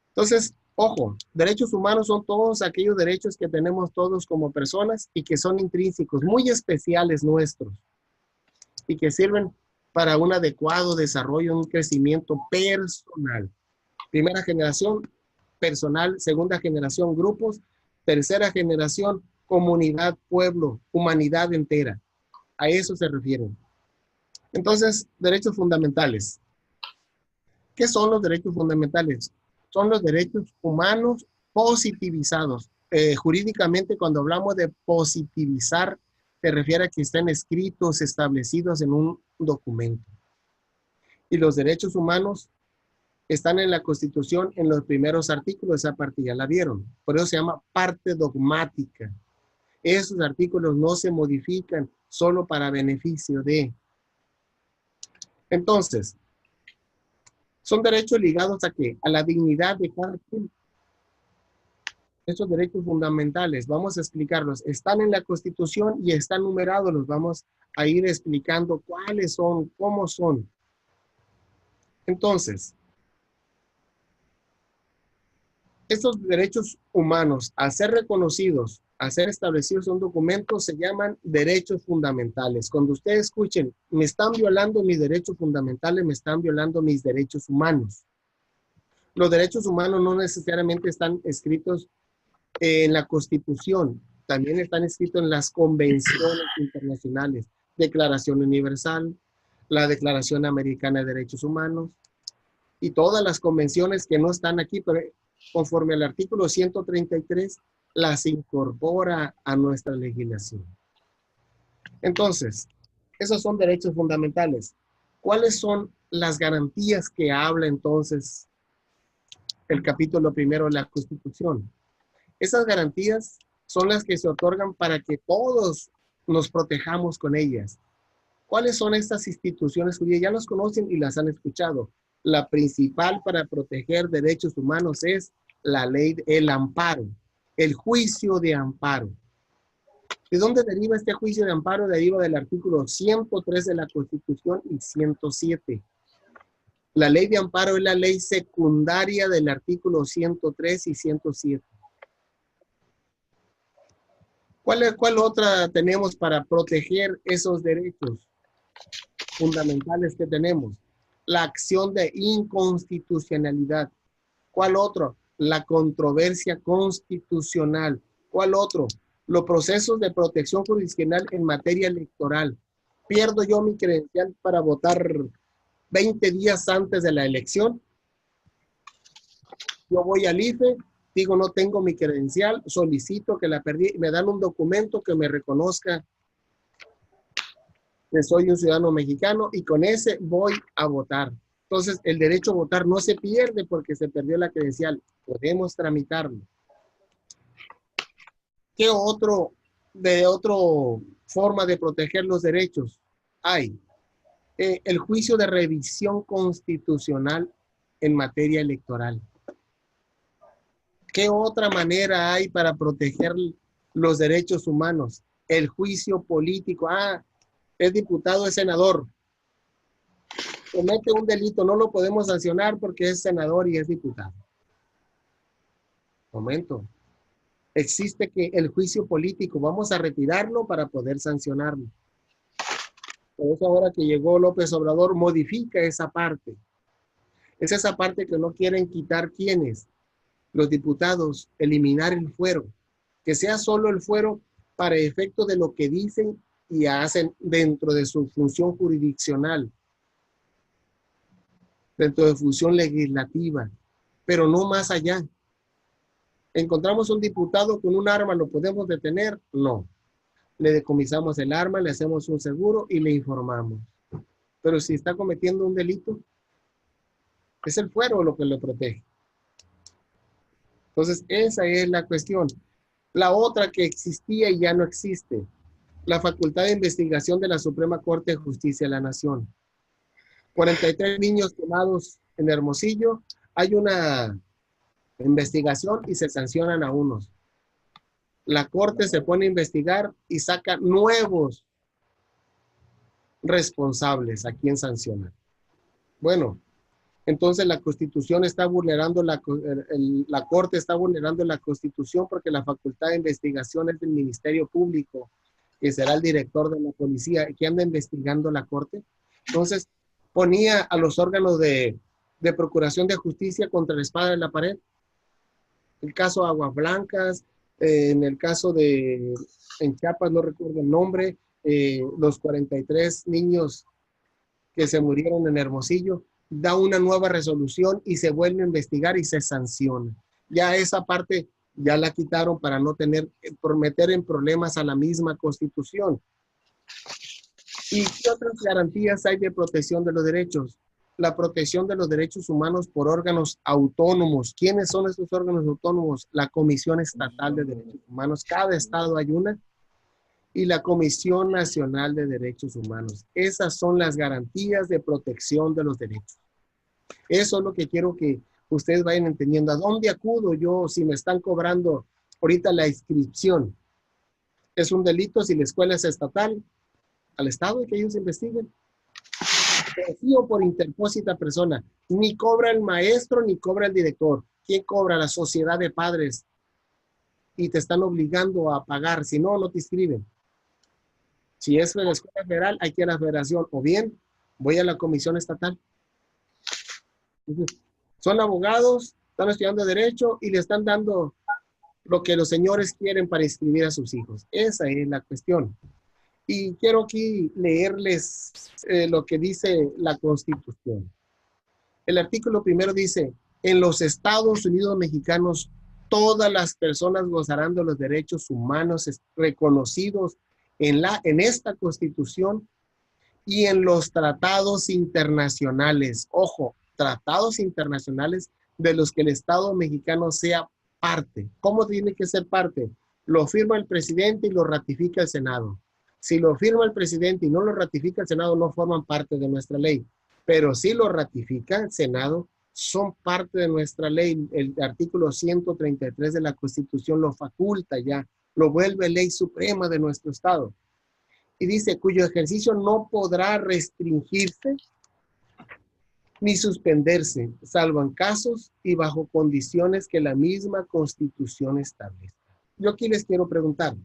Entonces, ojo, derechos humanos son todos aquellos derechos que tenemos todos como personas y que son intrínsecos, muy especiales nuestros y que sirven para un adecuado desarrollo, un crecimiento personal. Primera generación, personal. Segunda generación, grupos. Tercera generación, comunidad, pueblo, humanidad entera. A eso se refieren. Entonces, derechos fundamentales. ¿Qué son los derechos fundamentales? Son los derechos humanos positivizados. Jurídicamente, cuando hablamos de positivizar, se refiere a que estén escritos, establecidos en un documento. Y los derechos humanos están en la Constitución en los primeros artículos, esa parte ya la vieron. Por eso se llama parte dogmática. Esos artículos no se modifican solo para beneficio de. Entonces, son derechos ligados a ¿qué? A la dignidad de cada quien. Esos derechos fundamentales, vamos a explicarlos. Están en la Constitución y están numerados. Los vamos a ir explicando cuáles son, cómo son. Entonces, estos derechos humanos, al ser reconocidos, al ser establecidos en un documento, se llaman derechos fundamentales. Cuando ustedes escuchen, me están violando mis derechos fundamentales, me están violando mis derechos humanos. Los derechos humanos no necesariamente están escritos en la Constitución, también están escritos en las convenciones internacionales, Declaración Universal, la Declaración Americana de Derechos Humanos y todas las convenciones que no están aquí, pero conforme al artículo 133, las incorpora a nuestra legislación. Entonces, esos son derechos fundamentales. ¿Cuáles son las garantías que habla entonces el capítulo primero de la Constitución? Esas garantías son las que se otorgan para que todos nos protejamos con ellas. ¿Cuáles son estas instituciones jurídicas? Ya las conocen y las han escuchado. La principal para proteger derechos humanos es la ley, el amparo, el juicio de amparo. ¿De dónde deriva este juicio de amparo? Deriva del artículo 103 de la Constitución y 107. La ley de amparo es la ley secundaria del artículo 103 y 107. ¿Cuál otra tenemos para proteger esos derechos fundamentales que tenemos? La acción de inconstitucionalidad. ¿Cuál otro? La controversia constitucional. ¿Cuál otro? Los procesos de protección jurisdiccional en materia electoral. ¿Pierdo yo mi credencial para votar 20 días antes de la elección? Yo voy al IFE, digo no tengo mi credencial, solicito que la perdí, me dan un documento que me reconozca que soy un ciudadano mexicano y con ese voy a votar. Entonces, el derecho a votar no se pierde porque se perdió la credencial. Podemos tramitarlo. ¿Qué otra forma de proteger los derechos hay? El juicio de revisión constitucional en materia electoral. ¿Qué otra manera hay para proteger los derechos humanos? El juicio político. Es diputado, es senador. Comete un delito, no lo podemos sancionar porque es senador y es diputado. Momento. Existe que el juicio político, vamos a retirarlo para poder sancionarlo. Por eso ahora que llegó López Obrador, modifica esa parte. Es esa parte que no quieren quitar ¿quiénes? Los diputados, eliminar el fuero. Que sea solo el fuero para efecto de lo que dicen y hacen dentro de su función jurisdiccional, dentro de función legislativa, pero no más allá. ¿Encontramos un diputado con un arma, lo podemos detener? No. Le decomisamos el arma, le hacemos un seguro y le informamos. Pero si está cometiendo un delito, es el fuero lo que lo protege. Entonces, esa es la cuestión. La otra que existía y ya no existe, la facultad de investigación de la Suprema Corte de Justicia de la Nación. 43 niños quemados en Hermosillo, hay una investigación y se sancionan a unos. La Corte se pone a investigar y saca nuevos responsables a quien sancionar. Bueno, entonces la Constitución está vulnerando, la Corte está vulnerando la Constitución porque la facultad de investigación es del Ministerio Público, que será el director de la policía, que anda investigando la Corte. Entonces, ponía a los órganos de procuración de justicia contra la espada de la pared. El caso Aguas Blancas, En el caso de, en Chiapas, no recuerdo el nombre, los 43 niños que se murieron en Hermosillo, da una nueva resolución y se vuelve a investigar y se sanciona. Ya esa parte ya la quitaron para no tener, por meter en problemas a la misma Constitución. ¿Y qué otras garantías hay de protección de los derechos? La protección de los derechos humanos por órganos autónomos. ¿Quiénes son estos órganos autónomos? La Comisión Estatal de Derechos Humanos. Cada estado hay una. Y la Comisión Nacional de Derechos Humanos. Esas son las garantías de protección de los derechos. Eso es lo que quiero que ustedes vayan entendiendo. ¿A dónde acudo yo si me están cobrando ahorita la inscripción? ¿Es un delito si la escuela es estatal? Al Estado y que ellos investiguen. O por interpósita persona. Ni cobra el maestro ni cobra el director. ¿Quién cobra? La sociedad de padres. Y te están obligando a pagar. Si no, no te inscriben. Si es de la escuela federal, hay que ir a la federación. O bien, voy a la comisión estatal. Entonces, son abogados, están estudiando derecho y le están dando lo que los señores quieren para inscribir a sus hijos. Esa es la cuestión. Y quiero aquí leerles lo que dice la Constitución. El artículo primero dice, en los Estados Unidos mexicanos, todas las personas gozarán de los derechos humanos reconocidos en esta Constitución y en los tratados internacionales. Ojo, tratados internacionales de los que el Estado mexicano sea parte. ¿Cómo tiene que ser parte? Lo firma el presidente y lo ratifica el Senado. Si lo firma el presidente y no lo ratifica el Senado, no forman parte de nuestra ley. Pero si lo ratifica el Senado, son parte de nuestra ley. El artículo 133 de la Constitución lo faculta ya, lo vuelve ley suprema de nuestro Estado. Y dice, cuyo ejercicio no podrá restringirse ni suspenderse, salvo en casos y bajo condiciones que la misma Constitución establece. Yo aquí les quiero preguntar,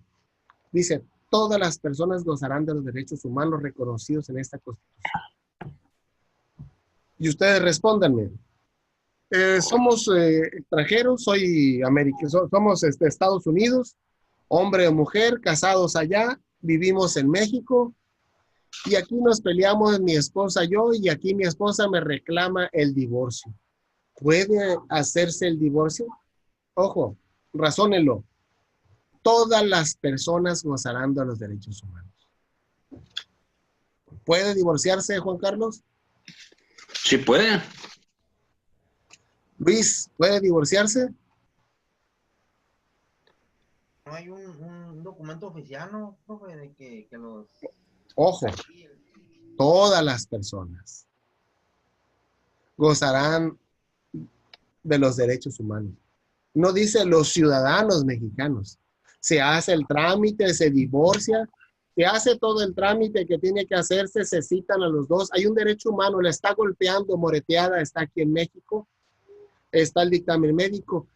dice, todas las personas gozarán de los derechos humanos reconocidos en esta Constitución. Y ustedes respóndanme. Somos extranjeros, soy americano, somos Estados Unidos, hombre o mujer, casados allá, vivimos en México, y aquí nos peleamos mi esposa y yo, y aquí mi esposa me reclama el divorcio. ¿Puede hacerse el divorcio? Ojo, razónenlo. Todas las personas gozarán de los derechos humanos. ¿Puede divorciarse, Juan Carlos? Sí puede. Luis, ¿puede divorciarse? No hay un documento oficial, ¿no, profe? De que los... Ojo, todas las personas gozarán de los derechos humanos. No dice los ciudadanos mexicanos. Se hace el trámite, se divorcia, se hace todo el trámite que tiene que hacerse, se citan a los dos. Hay un derecho humano, la está golpeando, moreteada, está aquí en México, está el dictamen médico.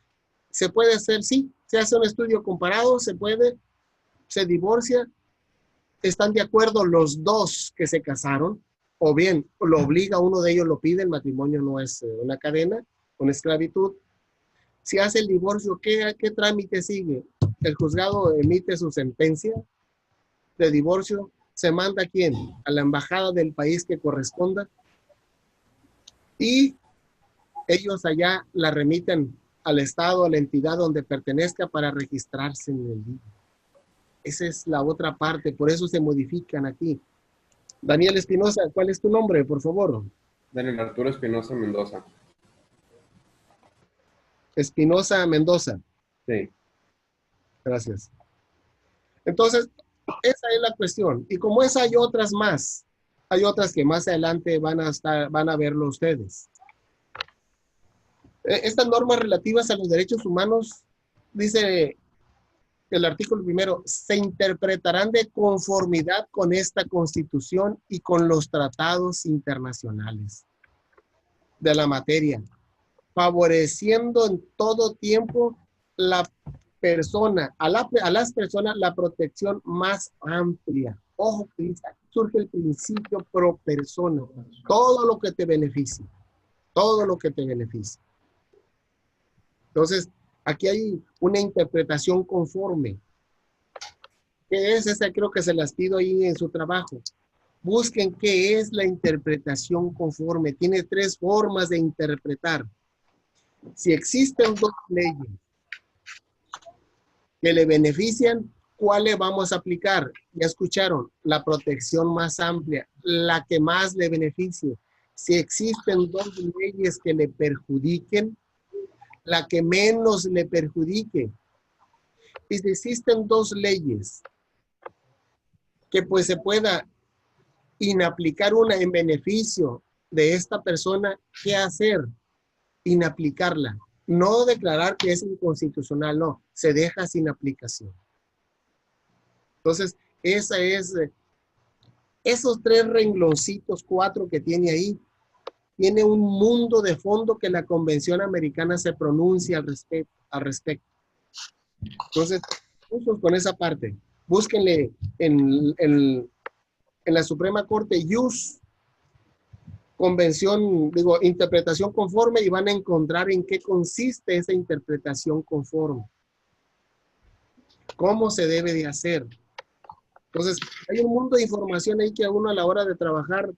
¿Se puede hacer? Sí. Se hace un estudio comparado, se puede, se divorcia, están de acuerdo los dos que se casaron, o bien lo obliga, uno de ellos lo pide, el matrimonio no es una cadena, una esclavitud. Si hace el divorcio, ¿qué trámite sigue? El juzgado emite su sentencia de divorcio, se manda ¿a quién? A la embajada del país que corresponda y ellos allá la remiten al estado, a la entidad donde pertenezca para registrarse en el libro. Esa es la otra parte, por eso se modifican aquí. Daniel Espinosa, ¿cuál es tu nombre, por favor? Daniel Arturo Espinosa Mendoza. Espinosa Mendoza. Sí. Gracias. Entonces, esa es la cuestión. Y como esa hay otras más. Hay otras que más adelante van a verlo ustedes. Estas normas relativas a los derechos humanos, dice el artículo primero, se interpretarán de conformidad con esta Constitución y con los tratados internacionales de la materia, favoreciendo en todo tiempo la persona, a las personas la protección más amplia. Ojo, surge el principio pro persona, todo lo que te beneficie, todo lo que te beneficie. Entonces, Aquí hay una interpretación conforme. ¿Qué es esa? Creo que se las pido ahí en su trabajo. Busquen qué es la interpretación conforme. Tiene 3 formas de interpretar. Si existen 2 leyes que le benefician, ¿cuál le vamos a aplicar? Ya escucharon, la protección más amplia, la que más le beneficie. Si existen 2 leyes que le perjudiquen, la que menos le perjudique. Y si existen 2 leyes que pues se pueda inaplicar una en beneficio de esta persona, ¿qué hacer? Inaplicarla. No declarar que es inconstitucional, no, se deja sin aplicación. Entonces, esa es, esos 3 rengloncitos, 4 que tiene ahí, tiene un mundo de fondo que la Convención Americana se pronuncia al respecto. Entonces, juntos con esa parte, búsquenle en la Suprema Corte Ius, convención, digo, interpretación conforme, y van a encontrar en qué consiste esa interpretación conforme. ¿Cómo se debe de hacer? Entonces, hay un mundo de información ahí que a uno a la hora de trabajar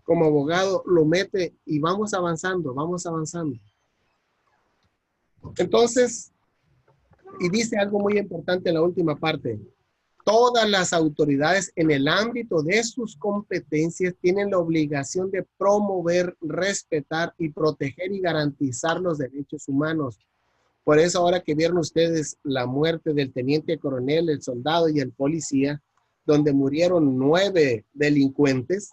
como abogado lo mete y vamos avanzando, vamos avanzando. Entonces, y dice algo muy importante en la última parte. Todas las autoridades en el ámbito de sus competencias tienen la obligación de promover, respetar y proteger y garantizar los derechos humanos. Por eso ahora que vieron ustedes la muerte del teniente coronel, el soldado y el policía, donde murieron 9 delincuentes,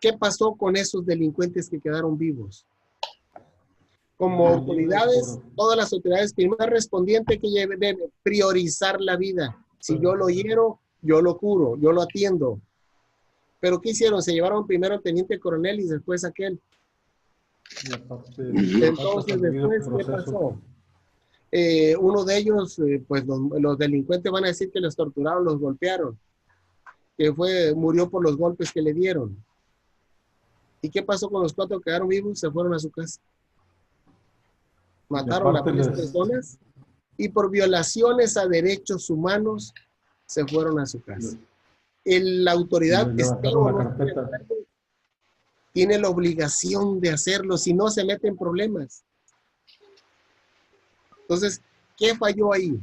¿qué pasó con esos delincuentes que quedaron vivos? Como autoridades, todas las autoridades, primer respondiente que debe priorizar la vida. Si yo lo hiero, yo lo curo, yo lo atiendo. Pero ¿qué hicieron? Se llevaron primero al teniente coronel y después aquel. Entonces, después, ¿qué pasó? Uno de ellos, pues los delincuentes van a decir que los torturaron, los golpearon, que murió por los golpes que le dieron. ¿Y qué pasó con los 4 que quedaron vivos? Se fueron a su casa. Mataron a 3 personas y por violaciones a derechos humanos se fueron a su casa. La autoridad tiene la obligación de hacerlo, si no se mete en problemas. Entonces, ¿qué falló ahí?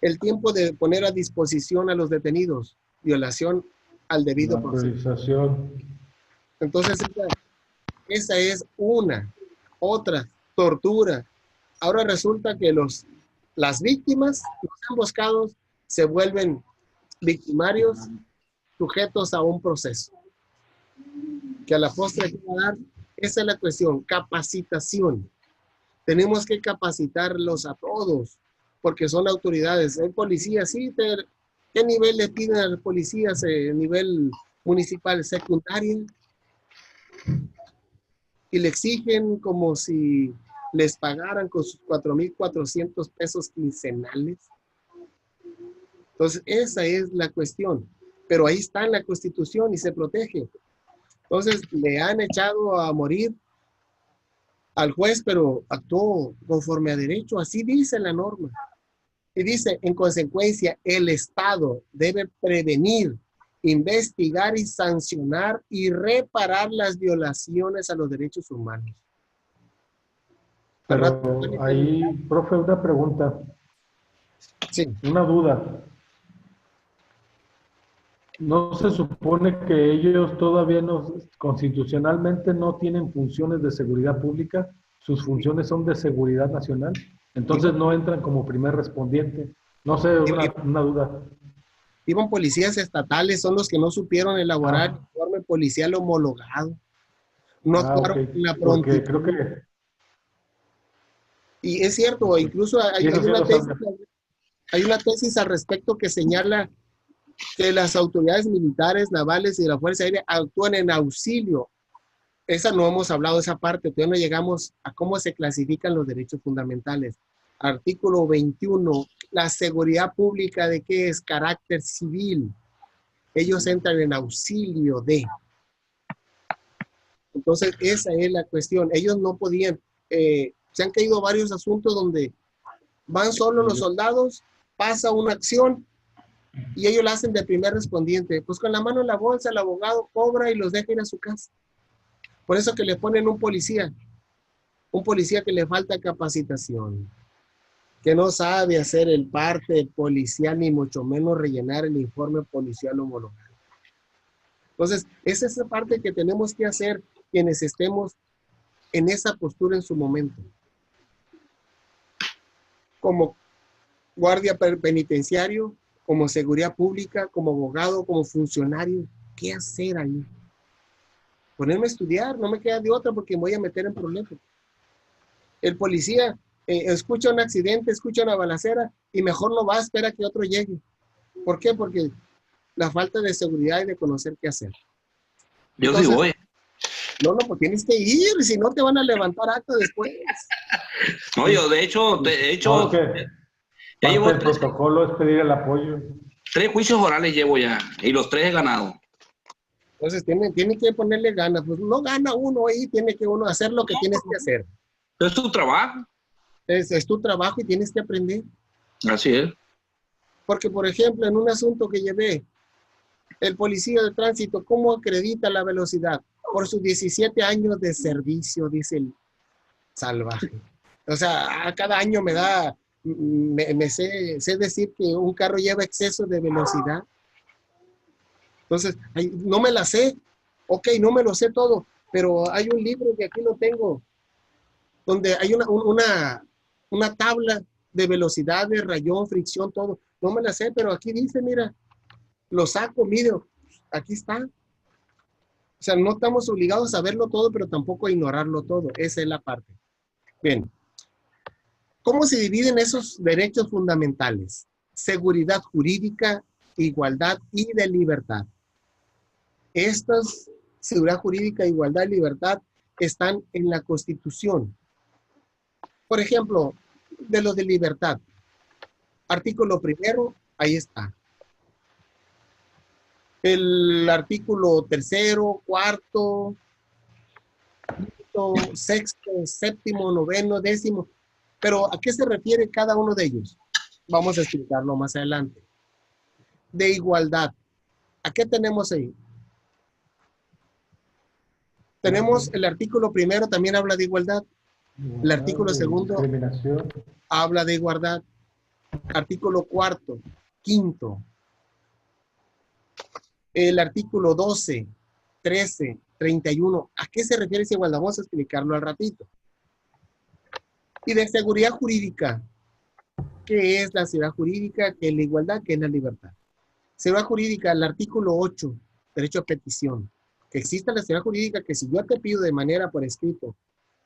El tiempo de poner a disposición a los detenidos, violación al debido proceso. Entonces, esa es una. Otra, tortura. Ahora resulta que las víctimas, los emboscados, se vuelven victimarios sujetos a un proceso. Que a la postre hay que dar, esa es la cuestión, capacitación. Tenemos que capacitarlos a todos, porque son autoridades. El policía, sí, ¿qué nivel le piden a los policías? Nivel municipal, secundaria. Y le exigen como si les pagaran con sus 4,400 pesos quincenales. Entonces, esa es la cuestión. Pero ahí está en la Constitución y se protege. Entonces, le han echado a morir al juez, pero actuó conforme a derecho. Así dice la norma. Y dice, en consecuencia, el Estado debe prevenir, investigar y sancionar y reparar las violaciones a los derechos humanos. Pero ahí, profe, una pregunta. Sí. Una duda. ¿No se supone que ellos todavía constitucionalmente no tienen funciones de seguridad pública? Sus funciones son de seguridad nacional. Entonces no entran como primer respondiente. No sé, una duda. Iban policías estatales, son los que no supieron elaborar el informe policial homologado. No actuaron en la prontitud. Creo que... Y es cierto, incluso hay una tesis al respecto que señala que las autoridades militares, navales y de la Fuerza Aérea actúan en auxilio. Esa no hemos hablado de esa parte, todavía no llegamos a cómo se clasifican los derechos fundamentales. Artículo 21, la seguridad pública de qué es carácter civil. Ellos entran en auxilio de. Entonces, esa es la cuestión. Ellos no podían, Se han caído varios asuntos donde van solo los soldados, pasa una acción y ellos la hacen de primer respondiente. Pues con la mano en la bolsa, el abogado cobra y los deja ir a su casa. Por eso que le ponen un policía que le falta capacitación, que no sabe hacer el parte policial, ni mucho menos rellenar el informe policial homologado. Entonces, esa es esa parte que tenemos que hacer quienes estemos en esa postura en su momento. Como guardia penitenciario, como seguridad pública, como abogado, como funcionario, ¿qué hacer ahí? Ponerme a estudiar, no me queda de otra porque me voy a meter en problemas. El policía escucha un accidente, escucha una balacera y mejor no va a esperar a que otro llegue. ¿Por qué? Porque la falta de seguridad y de conocer qué hacer. Yo Entonces, sí voy. No, pues tienes que ir, si no te van a levantar acta después. No, yo de hecho, No, que ya parte llevo del protocolo es pedir el apoyo. 3 juicios orales llevo ya, y los 3 he ganado. Entonces tiene que ponerle ganas. Pues no gana uno ahí, tiene que uno hacer lo que tienes que hacer. Es tu trabajo. Es tu trabajo y tienes que aprender. Así es. Porque, por ejemplo, en un asunto que llevé, el policía de tránsito, ¿cómo acredita la velocidad? Por sus 17 años de servicio, dice el salvaje. O sea, a cada año me sé decir que un carro lleva exceso de velocidad. Entonces, no me la sé. Ok, no me lo sé todo, pero hay un libro que aquí lo tengo, donde hay una tabla de velocidad, de rayón, fricción, todo. No me la sé, pero aquí dice, mira, lo saco, mire, aquí está. O sea, no estamos obligados a verlo todo, pero tampoco a ignorarlo todo. Esa es la parte. Bien. ¿Cómo se dividen esos derechos fundamentales? Seguridad jurídica, igualdad y de libertad. Estas, seguridad jurídica, igualdad y libertad, están en la Constitución. Por ejemplo, de los de libertad. Artículo primero, ahí está. El artículo tercero, cuarto, quinto, sexto, séptimo, noveno, décimo. Pero ¿a qué se refiere cada uno de ellos? Vamos a explicarlo más adelante. De igualdad. ¿A qué tenemos ahí? Tenemos el artículo primero, también habla de igualdad. El artículo segundo habla de igualdad. Artículo cuarto, quinto. El artículo 12, 13, 31. ¿A qué se refiere esa igualdad? Vamos a explicarlo al ratito. Y de seguridad jurídica. ¿Qué es la seguridad jurídica? ¿Qué es la igualdad? ¿Qué es la libertad? Seguridad jurídica, el artículo 8, derecho a petición. Que exista la seguridad jurídica que si yo te pido de manera por escrito,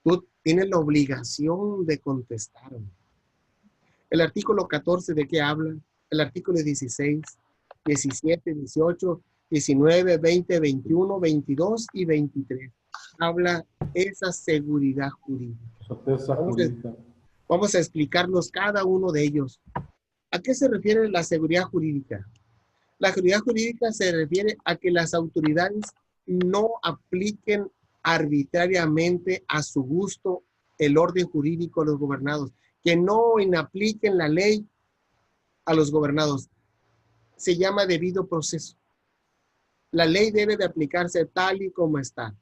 tú tienes la obligación de contestarme. El artículo 14, ¿de qué habla? El artículo 16, 17, 18, 19, 20, 21, 22 y 23. Habla esa seguridad jurídica. Vamos a explicarlos cada uno de ellos. ¿A qué se refiere la seguridad jurídica? La seguridad jurídica se refiere a que las autoridades no apliquen arbitrariamente a su gusto el orden jurídico a los gobernados, que no inapliquen la ley a los gobernados. Se llama debido proceso. La ley debe de aplicarse tal y como está.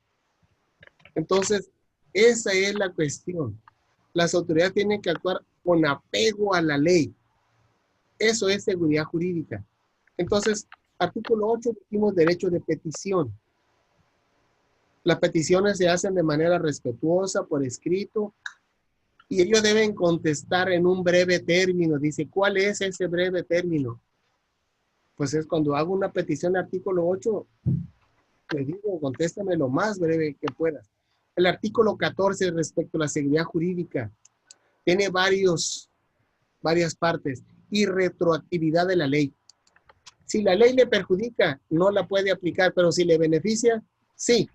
Entonces, esa es la cuestión. Las autoridades tienen que actuar con apego a la ley. Eso es seguridad jurídica. Entonces, artículo 8, dijimos derecho de petición. Las peticiones se hacen de manera respetuosa, por escrito, y ellos deben contestar en un breve término. Dice, ¿cuál es ese breve término? Pues es cuando hago una petición, artículo 8, le digo, contéstame lo más breve que puedas. El artículo 14 respecto a la seguridad jurídica tiene varias partes y retroactividad de la ley. Si la ley le perjudica, no la puede aplicar, pero si le beneficia, sí.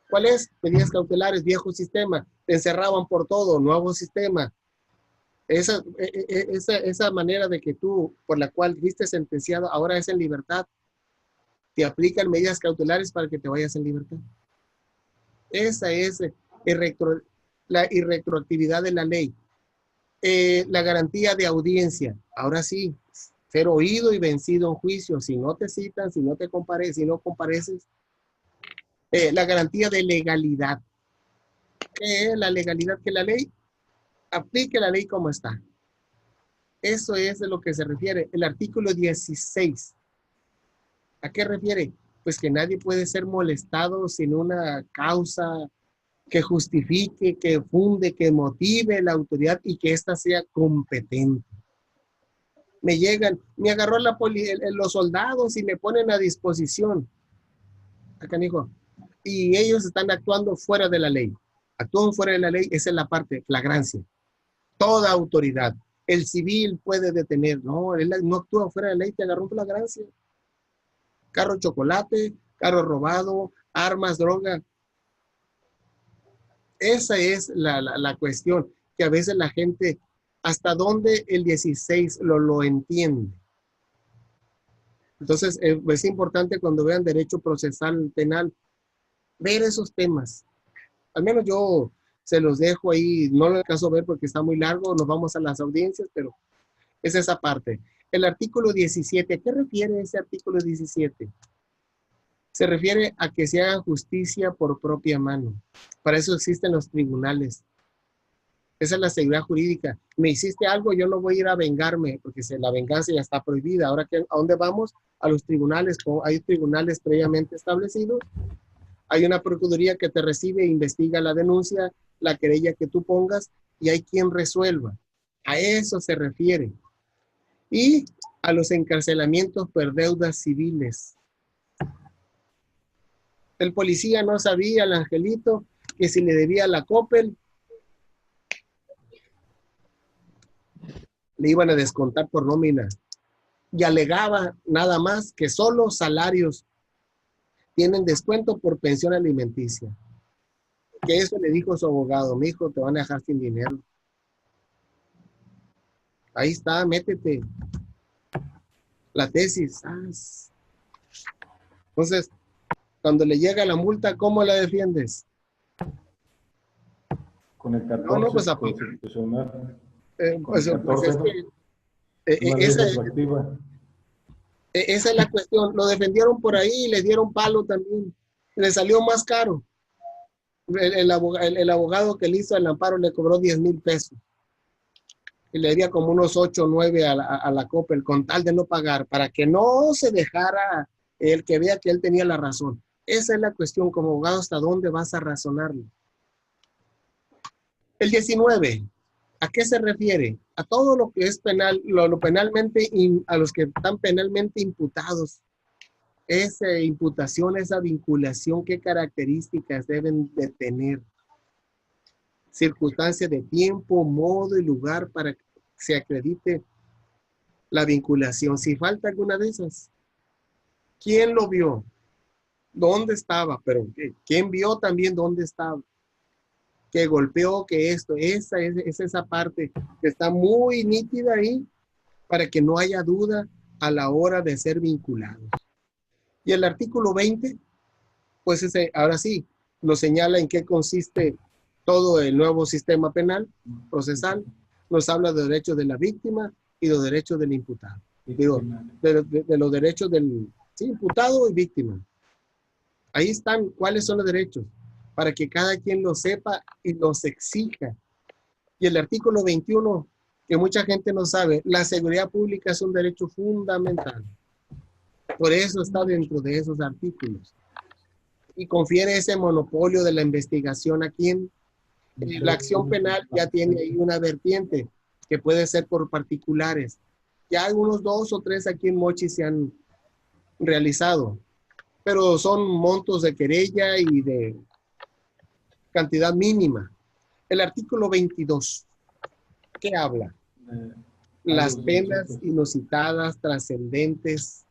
¿Cuál es? Medidas cautelares, viejo sistema, te encerraban por todo, nuevo sistema. Esa manera de que tú, por la cual fuiste sentenciado, ahora es en libertad. Te aplican medidas cautelares para que te vayas en libertad. Esa es la irretroactividad de la ley, la garantía de audiencia. Ahora sí, ser oído y vencido en juicio. Si no te citan, si no compareces, la garantía de legalidad. ¿Qué es la legalidad? Que la ley aplique la ley como está. Eso es de lo que se refiere. El artículo 16. ¿A qué refiere? Pues que nadie puede ser molestado sin una causa que justifique, que funde, que motive la autoridad y que ésta sea competente. Me llegan, me agarró los soldados y me ponen a disposición. Acá, hijo. Y ellos están actuando fuera de la ley. Actúan fuera de la ley, esa es la parte, flagrancia. Toda autoridad. El civil puede detener. No, él no actúa fuera de la ley, te agarró flagrancia. Carro chocolate, carro robado, armas, droga. Esa es la cuestión, que a veces la gente, hasta dónde el 16 lo entiende. Entonces, es importante cuando vean derecho procesal penal, ver esos temas. Al menos yo se los dejo ahí, no lo alcanzo a ver porque está muy largo, nos vamos a las audiencias, pero es esa parte. El artículo 17, ¿a qué refiere ese artículo 17? Se refiere a que se haga justicia por propia mano. Para eso existen los tribunales. Esa es la seguridad jurídica. Me hiciste algo, yo no voy a ir a vengarme, porque la venganza ya está prohibida. Ahora, ¿a dónde vamos? A los tribunales. Hay tribunales previamente establecidos. Hay una procuraduría que te recibe e investiga la denuncia, la querella que tú pongas, y hay quien resuelva. A eso se refiere. Y a los encarcelamientos por deudas civiles. El policía no sabía, el angelito, que si le debía la Coppel, le iban a descontar por nómina. Y alegaba nada más que solo salarios tienen descuento por pensión alimenticia. Que eso le dijo su abogado: mi hijo, te van a dejar sin dinero. Ahí está, métete. La tesis. Entonces, cuando le llega la multa, ¿cómo la defiendes? Con el 14 No, pues constitucional. Pues es que, esa es la cuestión. Lo defendieron por ahí y le dieron palo también. Le salió más caro. El abogado que le hizo el amparo le cobró 10,000 pesos. Y le daría como unos 8 o 9 a la Coppel, con tal de no pagar, para que no se dejara el que vea que él tenía la razón. Esa es la cuestión, como abogado, ¿hasta dónde vas a razonarlo? El 19, ¿a qué se refiere? A todo lo que es penal, lo penalmente, a los que están penalmente imputados. Esa imputación, esa vinculación, ¿qué características deben de tener? Circunstancias de tiempo, modo y lugar para que se acredite la vinculación. Si falta alguna de esas, ¿quién lo vio? ¿Dónde estaba? Pero ¿quién vio también dónde estaba? Que golpeó, que esto, esa es esa parte que está muy nítida ahí para que no haya duda a la hora de ser vinculados. Y el artículo 20, pues ahora sí, nos señala en qué consiste todo el nuevo sistema penal, procesal, nos habla de derechos de la víctima y los derechos del imputado. Digo, de los derechos del imputado y víctima. Ahí están cuáles son los derechos, para que cada quien lo sepa y los exija. Y el artículo 21, que mucha gente no sabe, la seguridad pública es un derecho fundamental. Por eso está dentro de esos artículos. Y confiere ese monopolio de la investigación a quien la acción penal ya tiene ahí una vertiente que puede ser por particulares. Ya hay unos 2 o 3 aquí en Mochi se han realizado, pero son montos de querella y de cantidad mínima. El artículo 22, ¿qué habla? Las penas inusitadas, trascendentes,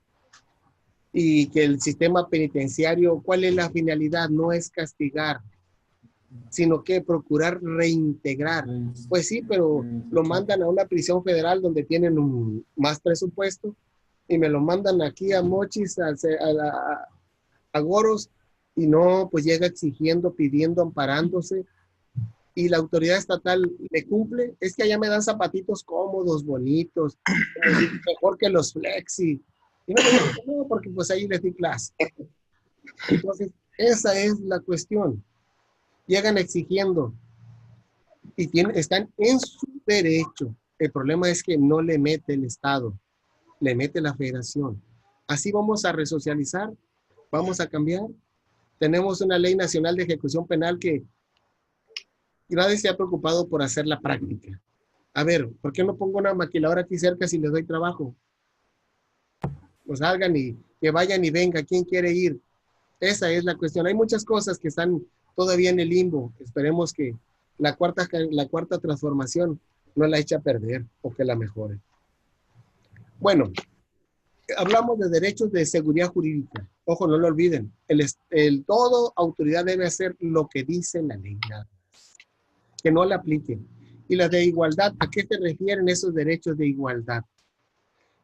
y que el sistema penitenciario, ¿cuál es la finalidad? No es castigar, sino que procurar reintegrar. Pues sí, pero lo mandan a una prisión federal donde tienen más presupuesto y me lo mandan aquí a Mochis, a Goros, y no, pues llega exigiendo, pidiendo, amparándose. y la autoridad estatal le cumple, es que allá me dan zapatitos cómodos, bonitos, mejor que los flexi. Y no, no, porque pues ahí les di clase. Entonces, esa es la cuestión. Llegan exigiendo y están en su derecho. El problema es que no le mete el Estado, le mete la federación. Así vamos a resocializar, vamos a cambiar. Tenemos una ley nacional de ejecución penal que nadie se ha preocupado por hacer la práctica. A ver, ¿por qué no pongo una maquiladora aquí cerca si les doy trabajo? Pues salgan y que vayan y venga, ¿quién quiere ir? Esa es la cuestión. Hay muchas cosas que están todavía en el limbo. Esperemos que la cuarta transformación no la eche a perder o que la mejore. Bueno, hablamos de derechos de seguridad jurídica. Ojo, no lo olviden. Todo autoridad debe hacer lo que dice la ley, nada más. Que no la apliquen. Y las de igualdad, ¿a qué se refieren esos derechos de igualdad?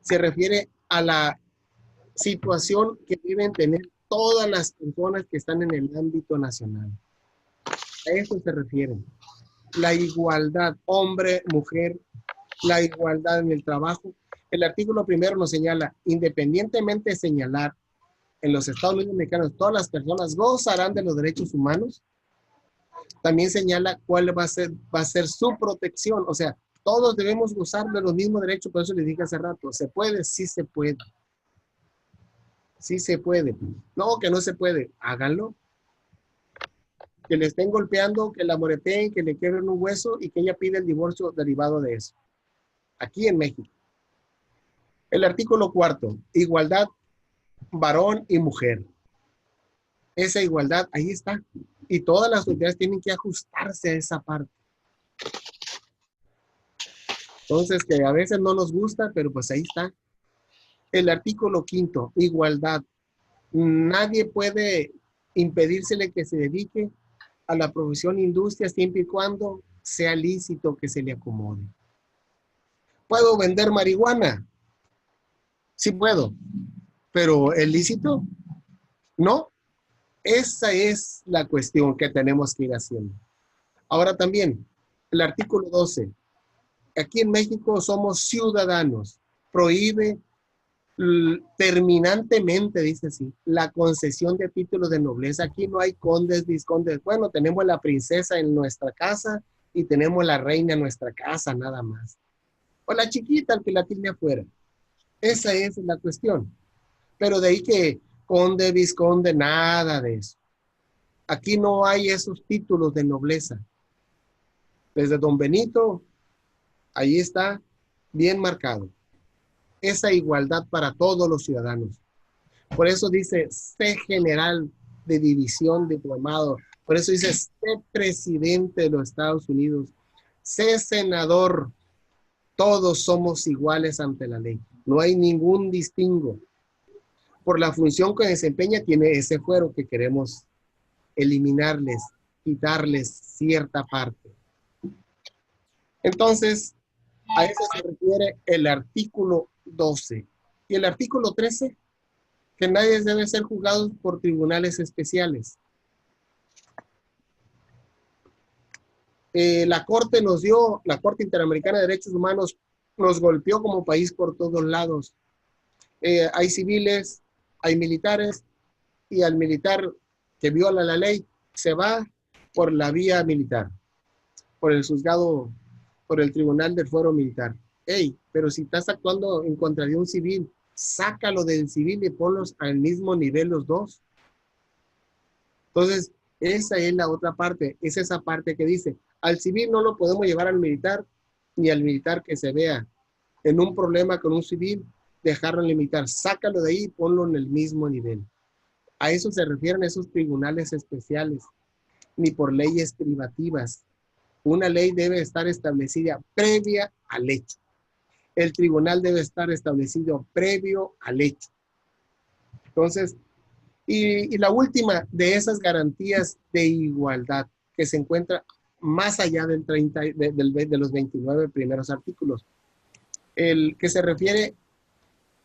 Se refiere a la situación que deben tener todas las personas que están en el ámbito nacional. A eso se refieren. La igualdad, hombre, mujer, la igualdad en el trabajo. El artículo primero nos señala, independientemente de señalar en los Estados Unidos mexicanos, todas las personas gozarán de los derechos humanos. También señala cuál va a ser su protección. O sea, todos debemos gozar de los mismos derechos. Por eso les dije hace rato, ¿se puede? Sí se puede. Sí se puede. No, que no se puede. Háganlo. Que le estén golpeando, que la moreteen, que le quiebren un hueso y que ella pide el divorcio derivado de eso. Aquí en México. El artículo cuarto, igualdad varón y mujer. Esa igualdad, ahí está. Y todas las autoridades tienen que ajustarse a esa parte. Entonces, que a veces no nos gusta, pero pues ahí está. El artículo quinto, igualdad. Nadie puede impedírsele que se dedique a la profesión industria siempre y cuando sea lícito que se le acomode. ¿Puedo vender marihuana? Sí puedo, pero ¿es lícito? No. Esa es la cuestión que tenemos que ir haciendo. Ahora también, el artículo 12. Aquí en México somos ciudadanos. Prohíbe terminantemente, dice así, la concesión de títulos de nobleza. Aquí no hay condes, vizcondes. Bueno, tenemos la princesa en nuestra casa y tenemos la reina en nuestra casa, nada más. O la chiquita, el que la tiene afuera. Esa es la cuestión. Pero de ahí que conde, vizconde, nada de eso. Aquí no hay esos títulos de nobleza. Desde Don Benito, ahí está bien marcado. Esa igualdad para todos los ciudadanos. Por eso dice, sé general de división diplomado. Por eso dice, sé presidente de los Estados Unidos. Sé senador. Todos somos iguales ante la ley. No hay ningún distingo. Por la función que desempeña, tiene ese fuero que queremos eliminarles, quitarles cierta parte. Entonces, a eso se refiere el artículo 12. Y el artículo 13, que nadie debe ser juzgado por tribunales especiales. La Corte Interamericana de Derechos Humanos nos golpeó como país por todos lados. Hay civiles, hay militares, y al militar que viola la ley se va por la vía militar, por el juzgado, por el tribunal del fuero militar. Hey, pero si estás actuando en contra de un civil, sácalo del civil y ponlos al mismo nivel los dos. Entonces, esa es la otra parte, es esa parte que dice, al civil no lo podemos llevar al militar, ni al militar que se vea en un problema con un civil, dejarlo limitar, sácalo de ahí y ponlo en el mismo nivel. A eso se refieren esos tribunales especiales, ni por leyes privativas. Una ley debe estar establecida previa al hecho. El tribunal debe estar establecido previo al hecho. Entonces, y la última de esas garantías de igualdad que se encuentra más allá del 30, de los 29 primeros artículos, el que se refiere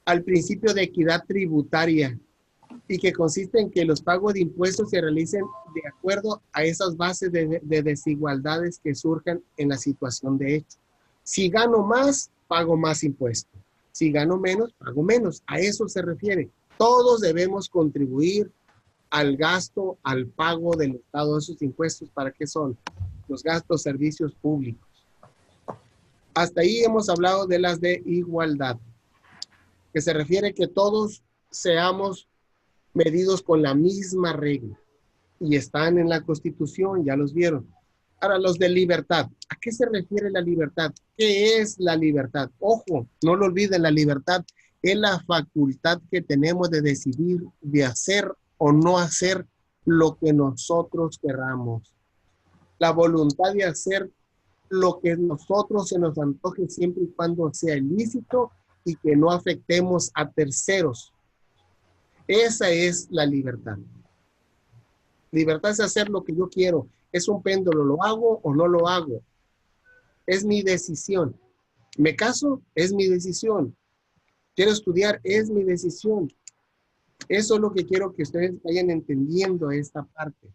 al principio de equidad tributaria y que consiste en que los pagos de impuestos se realicen de acuerdo a esas bases de desigualdades que surjan en la situación de hecho. Si gano más, pago más impuestos. Si gano menos, pago menos. A eso se refiere. Todos debemos contribuir al gasto, al pago del Estado de esos impuestos. ¿Para qué son? Los gastos, servicios públicos. Hasta ahí hemos hablado de las de igualdad, que se refiere que todos seamos medidos con la misma regla. Y están en la Constitución, ya los vieron. Ahora, los de libertad. ¿A qué se refiere la libertad? ¿Qué es la libertad? Ojo, no lo olviden, la libertad es la facultad que tenemos de decidir, de hacer o no hacer lo que nosotros queramos. La voluntad de hacer lo que nosotros se nos antoje siempre y cuando sea ilícito y que no afectemos a terceros. Esa es la libertad. Libertad es hacer lo que yo quiero. Es un péndulo, ¿lo hago o no lo hago? Es mi decisión. ¿Me caso? Es mi decisión. ¿Quiero estudiar? Es mi decisión. Eso es lo que quiero que ustedes vayan entendiendo esta parte.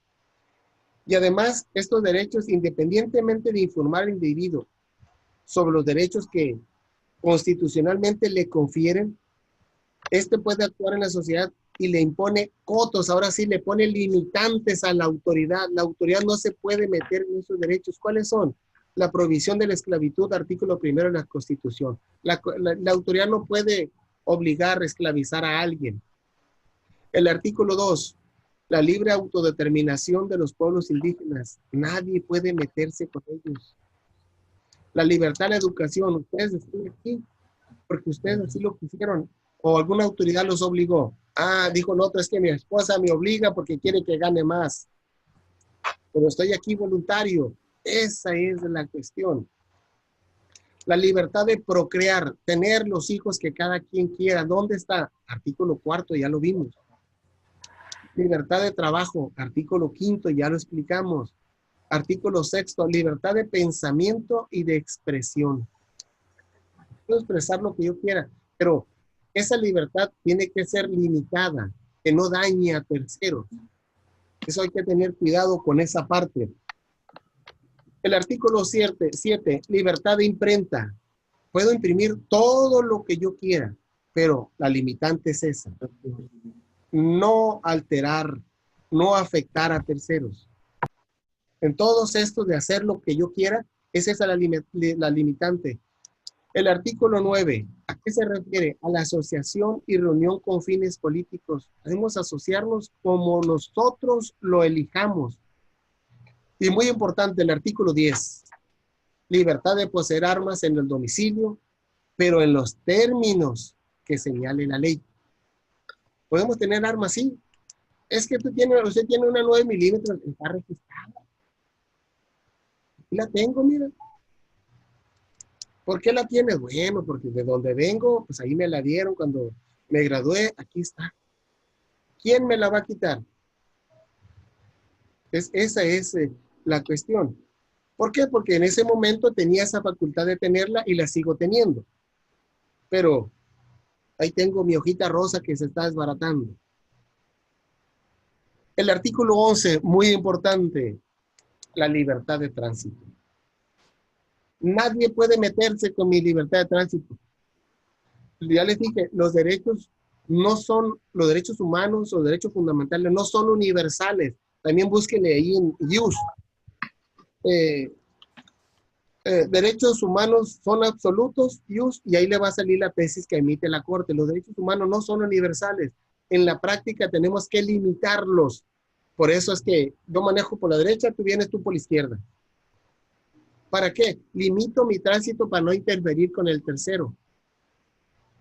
Y además, estos derechos, independientemente de informar al individuo sobre los derechos que constitucionalmente le confieren, este puede actuar en la sociedad y le impone cotos, ahora sí le pone limitantes a la autoridad. La autoridad no se puede meter en esos derechos. ¿Cuáles son? La prohibición de la esclavitud, artículo 1 de la Constitución. La autoridad no puede obligar a esclavizar a alguien. El artículo 2, la libre autodeterminación de los pueblos indígenas. Nadie puede meterse con ellos. La libertad de la educación. Ustedes están aquí porque ustedes así lo quisieron o alguna autoridad los obligó. Ah, dijo el otro, es que mi esposa me obliga porque quiere que gane más. Pero estoy aquí voluntario. Esa es la cuestión. La libertad de procrear, tener los hijos que cada quien quiera. ¿Dónde está? Artículo 4, ya lo vimos. Libertad de trabajo, artículo 5, ya lo explicamos. Artículo 6, libertad de pensamiento y de expresión. Puedo expresar lo que yo quiera, pero esa libertad tiene que ser limitada, que no dañe a terceros. Eso hay que tener cuidado con esa parte. El artículo 7, libertad de imprenta. Puedo imprimir todo lo que yo quiera, pero la limitante es esa. No alterar, no afectar a terceros. En todos estos de hacer lo que yo quiera, es esa la limitante. El artículo 9, ¿a qué se refiere? A la asociación y reunión con fines políticos. Debemos asociarnos como nosotros lo elijamos. Y muy importante, el artículo 10, libertad de poseer armas en el domicilio, pero en los términos que señale la ley. ¿Podemos tener armas? Sí. Es que usted tiene una 9 milímetros, está registrada. Aquí la tengo, mira. ¿Por qué la tienes? Bueno, porque de donde vengo, pues ahí me la dieron cuando me gradué, aquí está. ¿Quién me la va a quitar? Esa es la cuestión. ¿Por qué? Porque en ese momento tenía esa facultad de tenerla y la sigo teniendo. Pero ahí tengo mi hojita rosa que se está desbaratando. El artículo 11, muy importante, la libertad de tránsito. Nadie puede meterse con mi libertad de tránsito. Ya les dije, los derechos no son, los derechos humanos o derechos fundamentales no son universales. También búsquenle ahí en IUS. Derechos humanos son absolutos, IUS, y ahí le va a salir la tesis que emite la Corte. Los derechos humanos no son universales. En la práctica tenemos que limitarlos. Por eso es que yo manejo por la derecha, tú vienes tú por la izquierda. ¿Para qué? Limito mi tránsito para no interferir con el tercero.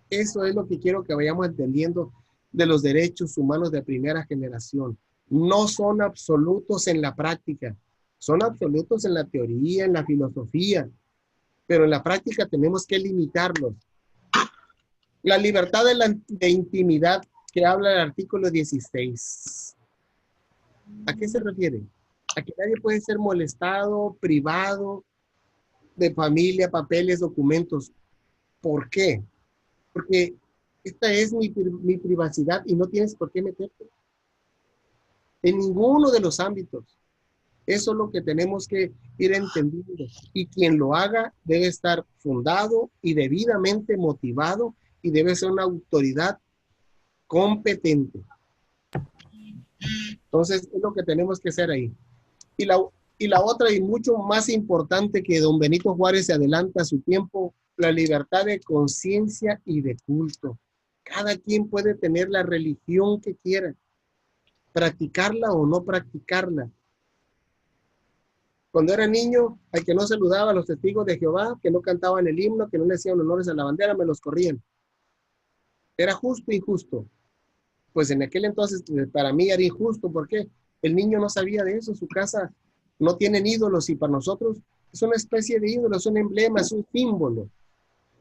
Eso es lo que quiero que vayamos entendiendo de los derechos humanos de primera generación. No son absolutos en la práctica, son absolutos en la teoría, en la filosofía, pero en la práctica tenemos que limitarlos. La libertad de intimidad que habla el artículo 16. ¿A qué se refiere? A que nadie puede ser molestado, privado de familia, papeles, documentos. ¿Por qué? Porque Esta es mi privacidad y no tienes por qué meterte en ninguno de los ámbitos. Eso es lo que tenemos que ir entendiendo. Y quien lo haga debe estar fundado y debidamente motivado y debe ser una autoridad competente. Entonces, es lo que tenemos que hacer ahí. Y la otra, y mucho más importante que don Benito Juárez se adelanta a su tiempo, la libertad de conciencia y de culto. Cada quien puede tener la religión que quiera, practicarla o no practicarla. Cuando era niño, al que no saludaba a los testigos de Jehová, que no cantaban el himno, que no le hacían honores a la bandera, me los corrían. Era justo e injusto. Pues en aquel entonces para mí era injusto, porque el niño no sabía de eso, su casa no tienen ídolos y para nosotros es una especie de ídolo, es un emblema, es un símbolo.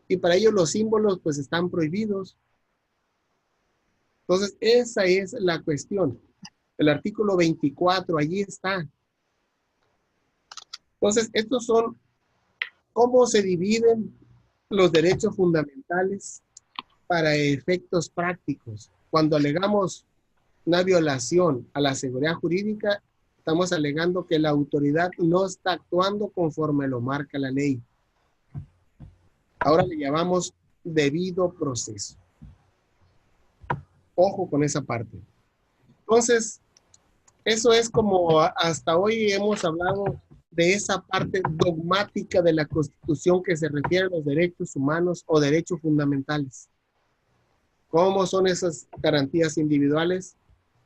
Y para ellos los símbolos pues están prohibidos. Entonces esa es la cuestión. El artículo 24, allí está. Entonces estos son cómo se dividen los derechos fundamentales para efectos prácticos. Cuando alegamos una violación a la seguridad jurídica, estamos alegando que la autoridad no está actuando conforme lo marca la ley. Ahora le llamamos debido proceso. Ojo con esa parte. Entonces, eso es como hasta hoy hemos hablado de esa parte dogmática de la Constitución que se refiere a los derechos humanos o derechos fundamentales. ¿Cómo son esas garantías individuales?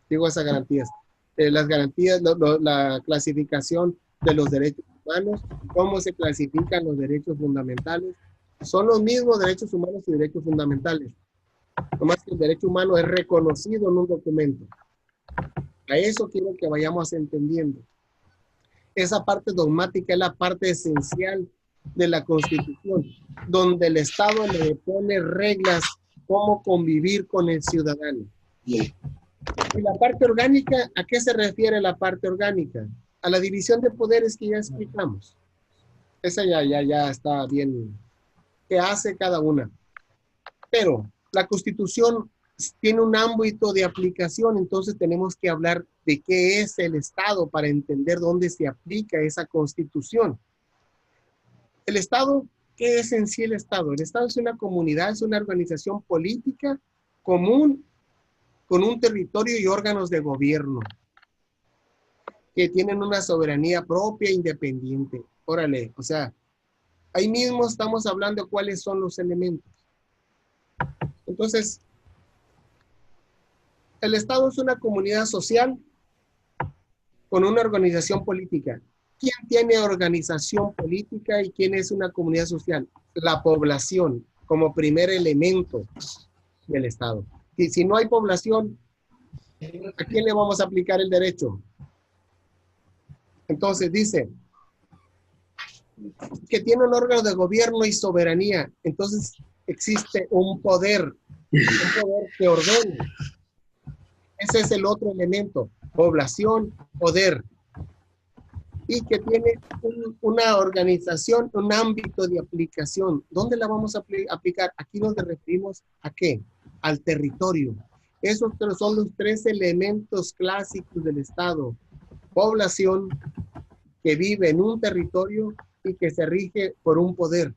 Digo esas garantías. Las garantías, la clasificación de los derechos humanos, cómo se clasifican los derechos fundamentales. Son los mismos derechos humanos y derechos fundamentales. Nomás que el derecho humano es reconocido en un documento. A eso quiero que vayamos entendiendo. Esa parte dogmática es la parte esencial de la Constitución, donde el Estado le pone reglas cómo convivir con el ciudadano. Y la parte orgánica, ¿a qué se refiere la parte orgánica? A la división de poderes que ya explicamos. Esa ya está bien. ¿Qué hace cada una? Pero la Constitución tiene un ámbito de aplicación, entonces tenemos que hablar de qué es el Estado para entender dónde se aplica esa Constitución. El Estado, ¿qué es en sí el Estado? El Estado es una comunidad, es una organización política común con un territorio y órganos de gobierno que tienen una soberanía propia e independiente. Órale, o sea, ahí mismo estamos hablando de cuáles son los elementos. Entonces, el Estado es una comunidad social con una organización política. ¿Quién tiene organización política y quién es una comunidad social? La población como primer elemento del Estado. Y si no hay población, ¿a quién le vamos a aplicar el derecho? Entonces dice que tiene un órgano de gobierno y soberanía. Entonces existe un poder que ordena. Ese es el otro elemento, población, poder. Y que tiene una organización, un ámbito de aplicación. ¿Dónde la vamos a aplicar? Aquí nos referimos a ¿qué? Al territorio. Esos son los tres elementos clásicos del Estado. Población que vive en un territorio y que se rige por un poder.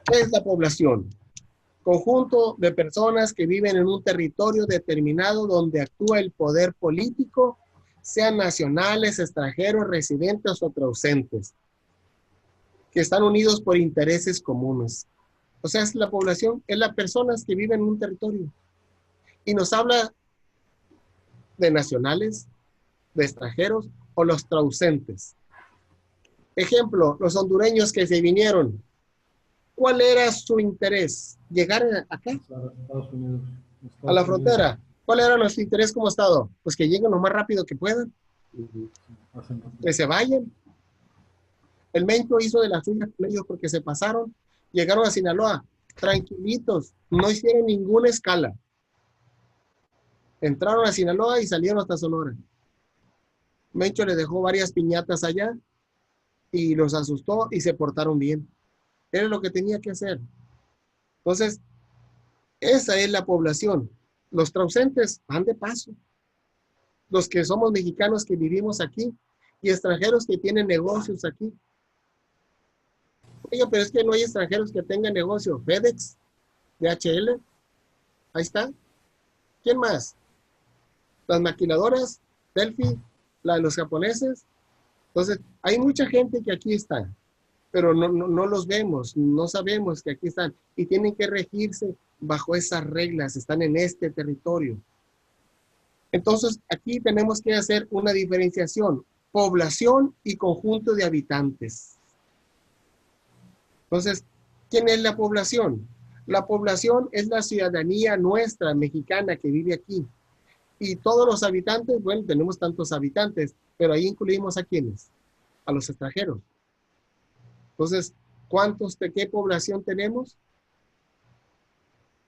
¿Qué es la población? Conjunto de personas que viven en un territorio determinado donde actúa el poder político, sean nacionales, extranjeros, residentes o ausentes, que están unidos por intereses comunes. O sea, es la población, es las personas que viven en un territorio. Y nos habla de nacionales, de extranjeros o los ausentes. Ejemplo, los hondureños que se vinieron. ¿Cuál era su interés? ¿Llegar acá? Estados Unidos. A la frontera. ¿Cuál era nuestro interés como Estado? Pues que lleguen lo más rápido que puedan. Que se vayan. El Mencho hizo de las suyas con ellos porque se pasaron. Llegaron a Sinaloa, tranquilitos, no hicieron ninguna escala. Entraron a Sinaloa y salieron hasta Sonora. Mencho le dejó varias piñatas allá y los asustó y se portaron bien. Era lo que tenía que hacer. Entonces, esa es la población. Los trausentes van de paso. Los que somos mexicanos que vivimos aquí y extranjeros que tienen negocios aquí. Oiga, pero es que no hay extranjeros que tengan negocio. FedEx, DHL, ahí está. ¿Quién más? Las maquiladoras, Delphi, los japoneses. Entonces, hay mucha gente que aquí está, pero no los vemos, no sabemos que aquí están y tienen que regirse bajo esas reglas, están en este territorio. Entonces, aquí tenemos que hacer una diferenciación, población y conjunto de habitantes. Entonces, ¿quién es la población? La población es la ciudadanía nuestra, mexicana, que vive aquí. Y todos los habitantes, bueno, tenemos tantos habitantes, pero ahí incluimos ¿a quiénes? A los extranjeros. Entonces, ¿qué población tenemos?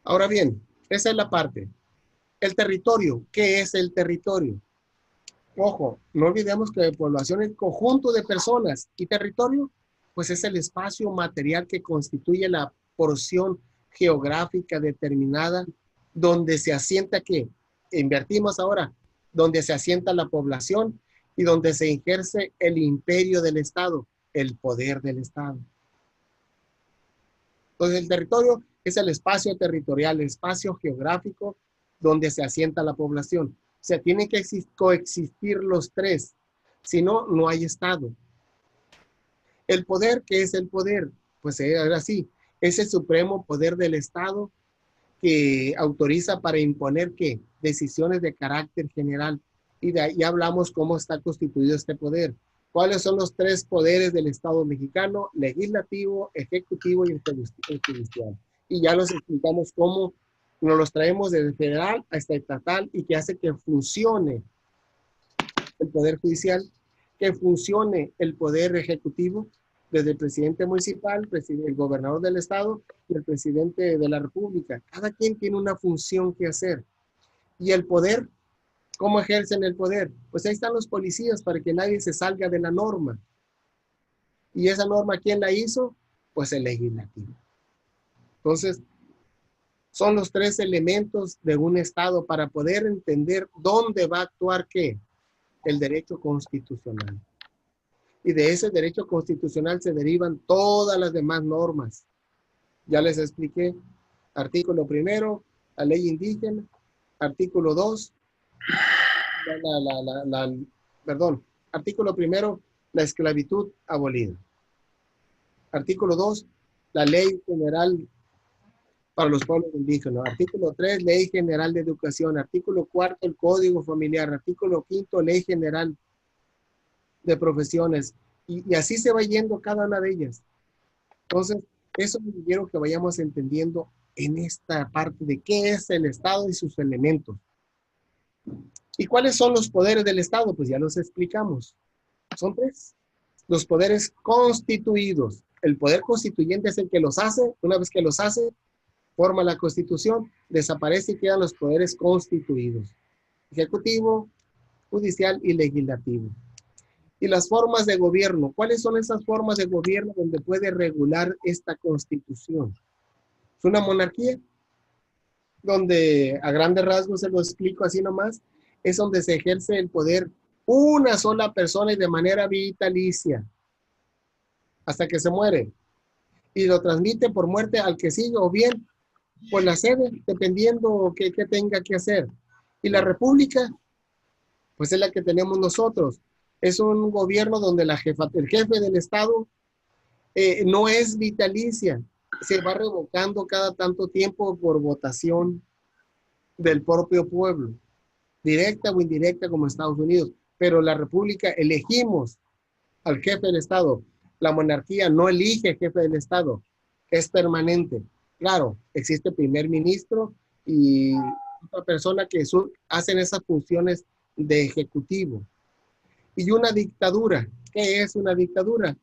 Ahora bien, esa es la parte. El territorio, ¿qué es el territorio? Ojo, no olvidemos que población es conjunto de personas y territorio, pues es el espacio material que constituye la porción geográfica determinada donde se asienta ¿qué? Invertimos ahora, donde se asienta la población y donde se ejerce el imperio del Estado, el poder del Estado. Entonces, el territorio es el espacio territorial, el espacio geográfico donde se asienta la población. O sea, tienen que coexistir los tres. Si no, no hay Estado. El poder, ¿qué es el poder? Pues ahora sí, es el supremo poder del Estado que autoriza para imponer ¿qué? Decisiones de carácter general. Y de ahí hablamos cómo está constituido este poder. ¿Cuáles son los tres poderes del Estado mexicano? Legislativo, ejecutivo y el judicial. Y ya los explicamos cómo nos los traemos desde federal hasta estatal y que hace que funcione el poder judicial, que funcione el poder ejecutivo, desde el presidente municipal, el gobernador del estado y el presidente de la república. Cada quien tiene una función que hacer. Y el poder, ¿cómo ejercen el poder? Pues ahí están los policías para que nadie se salga de la norma. ¿Y esa norma quién la hizo? Pues el legislativo. Entonces, son los tres elementos de un Estado para poder entender dónde va a actuar ¿qué? El derecho constitucional. Y de ese derecho constitucional se derivan todas las demás normas. Ya les expliqué. Artículo primero, la ley indígena. Artículo 2, artículo primero, la esclavitud abolida. Artículo 2, la ley general para los pueblos indígenas. Artículo 3, ley general de educación. Artículo 4, el código familiar. Artículo 5, ley general de profesiones. Y así se va yendo cada una de ellas. Entonces, eso quiero que vayamos entendiendo en esta parte de qué es el Estado y sus elementos. ¿Y cuáles son los poderes del Estado? Pues ya los explicamos. Son tres. Los poderes constituidos. El poder constituyente es el que los hace. Una vez que los hace, forma la Constitución, desaparece y quedan los poderes constituidos. Ejecutivo, judicial y legislativo. Y las formas de gobierno. ¿Cuáles son esas formas de gobierno donde puede regular esta Constitución? Es una monarquía, donde a grandes rasgos se lo explico así nomás, es donde se ejerce el poder una sola persona y de manera vitalicia, hasta que se muere. Y lo transmite por muerte al que sigue o bien por la sede, dependiendo qué tenga que hacer. Y la república, pues es la que tenemos nosotros. Es un gobierno donde el jefe del Estado no es vitalicia, se va revocando cada tanto tiempo por votación del propio pueblo, directa o indirecta como Estados Unidos. Pero la república elegimos al jefe del Estado. La monarquía no elige jefe del Estado, es permanente. Claro, existe primer ministro y otra persona que hacen esas funciones de ejecutivo. Y una dictadura. ¿Qué es una dictadura?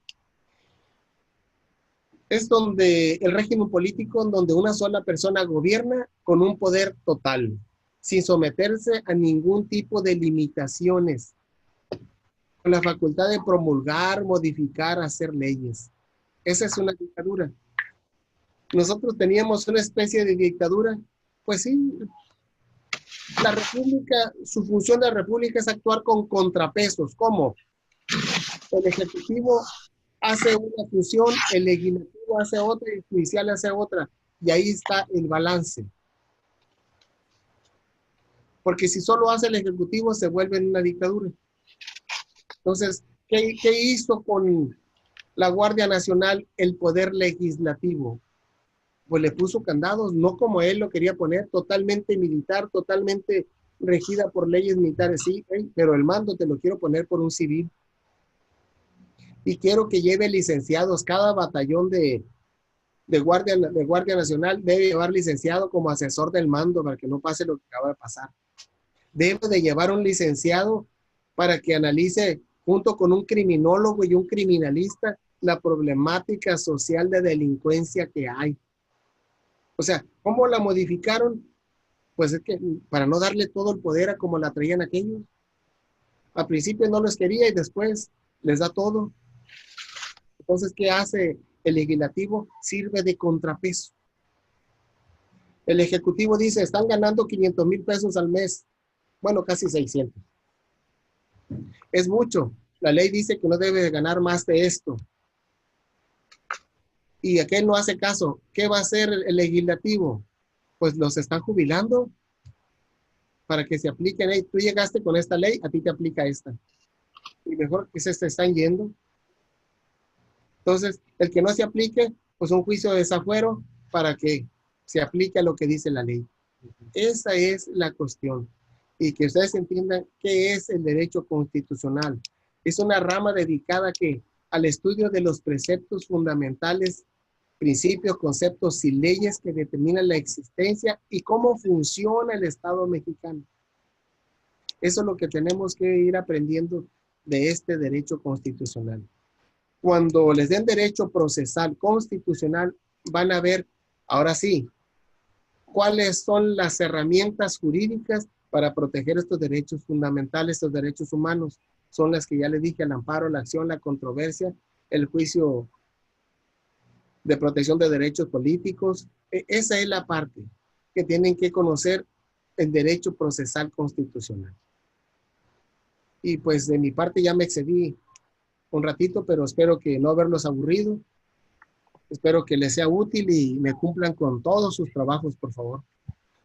Es donde el régimen político, donde una sola persona gobierna con un poder total, sin someterse a ningún tipo de limitaciones, con la facultad de promulgar, modificar, hacer leyes. Esa es una dictadura. nosotros teníamos una especie de dictadura. Pues sí, la república, su función de la república es actuar con contrapesos. ¿Cómo? El ejecutivo hace una función, el legislativo hace otra y el judicial hace otra. Y ahí está el balance. Porque si solo hace el ejecutivo, se vuelve en una dictadura. Entonces, ¿qué hizo con la Guardia Nacional el poder legislativo? Pues le puso candados, no como él lo quería poner, totalmente militar, totalmente regida por leyes militares, sí, pero el mando te lo quiero poner por un civil. Y quiero que lleve licenciados, cada batallón de Guardia Nacional debe llevar licenciado como asesor del mando para que no pase lo que acaba de pasar. Debe de llevar un licenciado para que analice junto con un criminólogo y un criminalista la problemática social de delincuencia que hay. O sea, ¿cómo la modificaron? Pues es que para no darle todo el poder a como la traían aquellos. Al principio no les quería y después les da todo. Entonces, ¿qué hace el legislativo? Sirve de contrapeso. El ejecutivo dice, están ganando 500,000 pesos al mes. Bueno, casi 600. Es mucho. La ley dice que no debe de ganar más de esto. Y aquel no hace caso. ¿Qué va a hacer el legislativo? Pues los están jubilando para que se apliquen. Hey, tú llegaste con esta ley, a ti te aplica esta. Y mejor que se están yendo. Entonces, el que no se aplique, pues un juicio de desafuero para que se aplique a lo que dice la ley. Esa es la cuestión. Y que ustedes entiendan qué es el derecho constitucional. Es una rama dedicada al estudio de los preceptos fundamentales, principios, conceptos y leyes que determinan la existencia y cómo funciona el Estado mexicano. Eso es lo que tenemos que ir aprendiendo de este derecho constitucional. Cuando les den derecho procesal constitucional, van a ver, ahora sí, cuáles son las herramientas jurídicas para proteger estos derechos fundamentales, estos derechos humanos. Son las que ya les dije, el amparo, la acción, la controversia, el juicio de protección de derechos políticos. Esa es la parte que tienen que conocer el derecho procesal constitucional. Y pues de mi parte ya me excedí un ratito, pero espero que no haberlos aburrido. Espero que les sea útil y me cumplan con todos sus trabajos, por favor.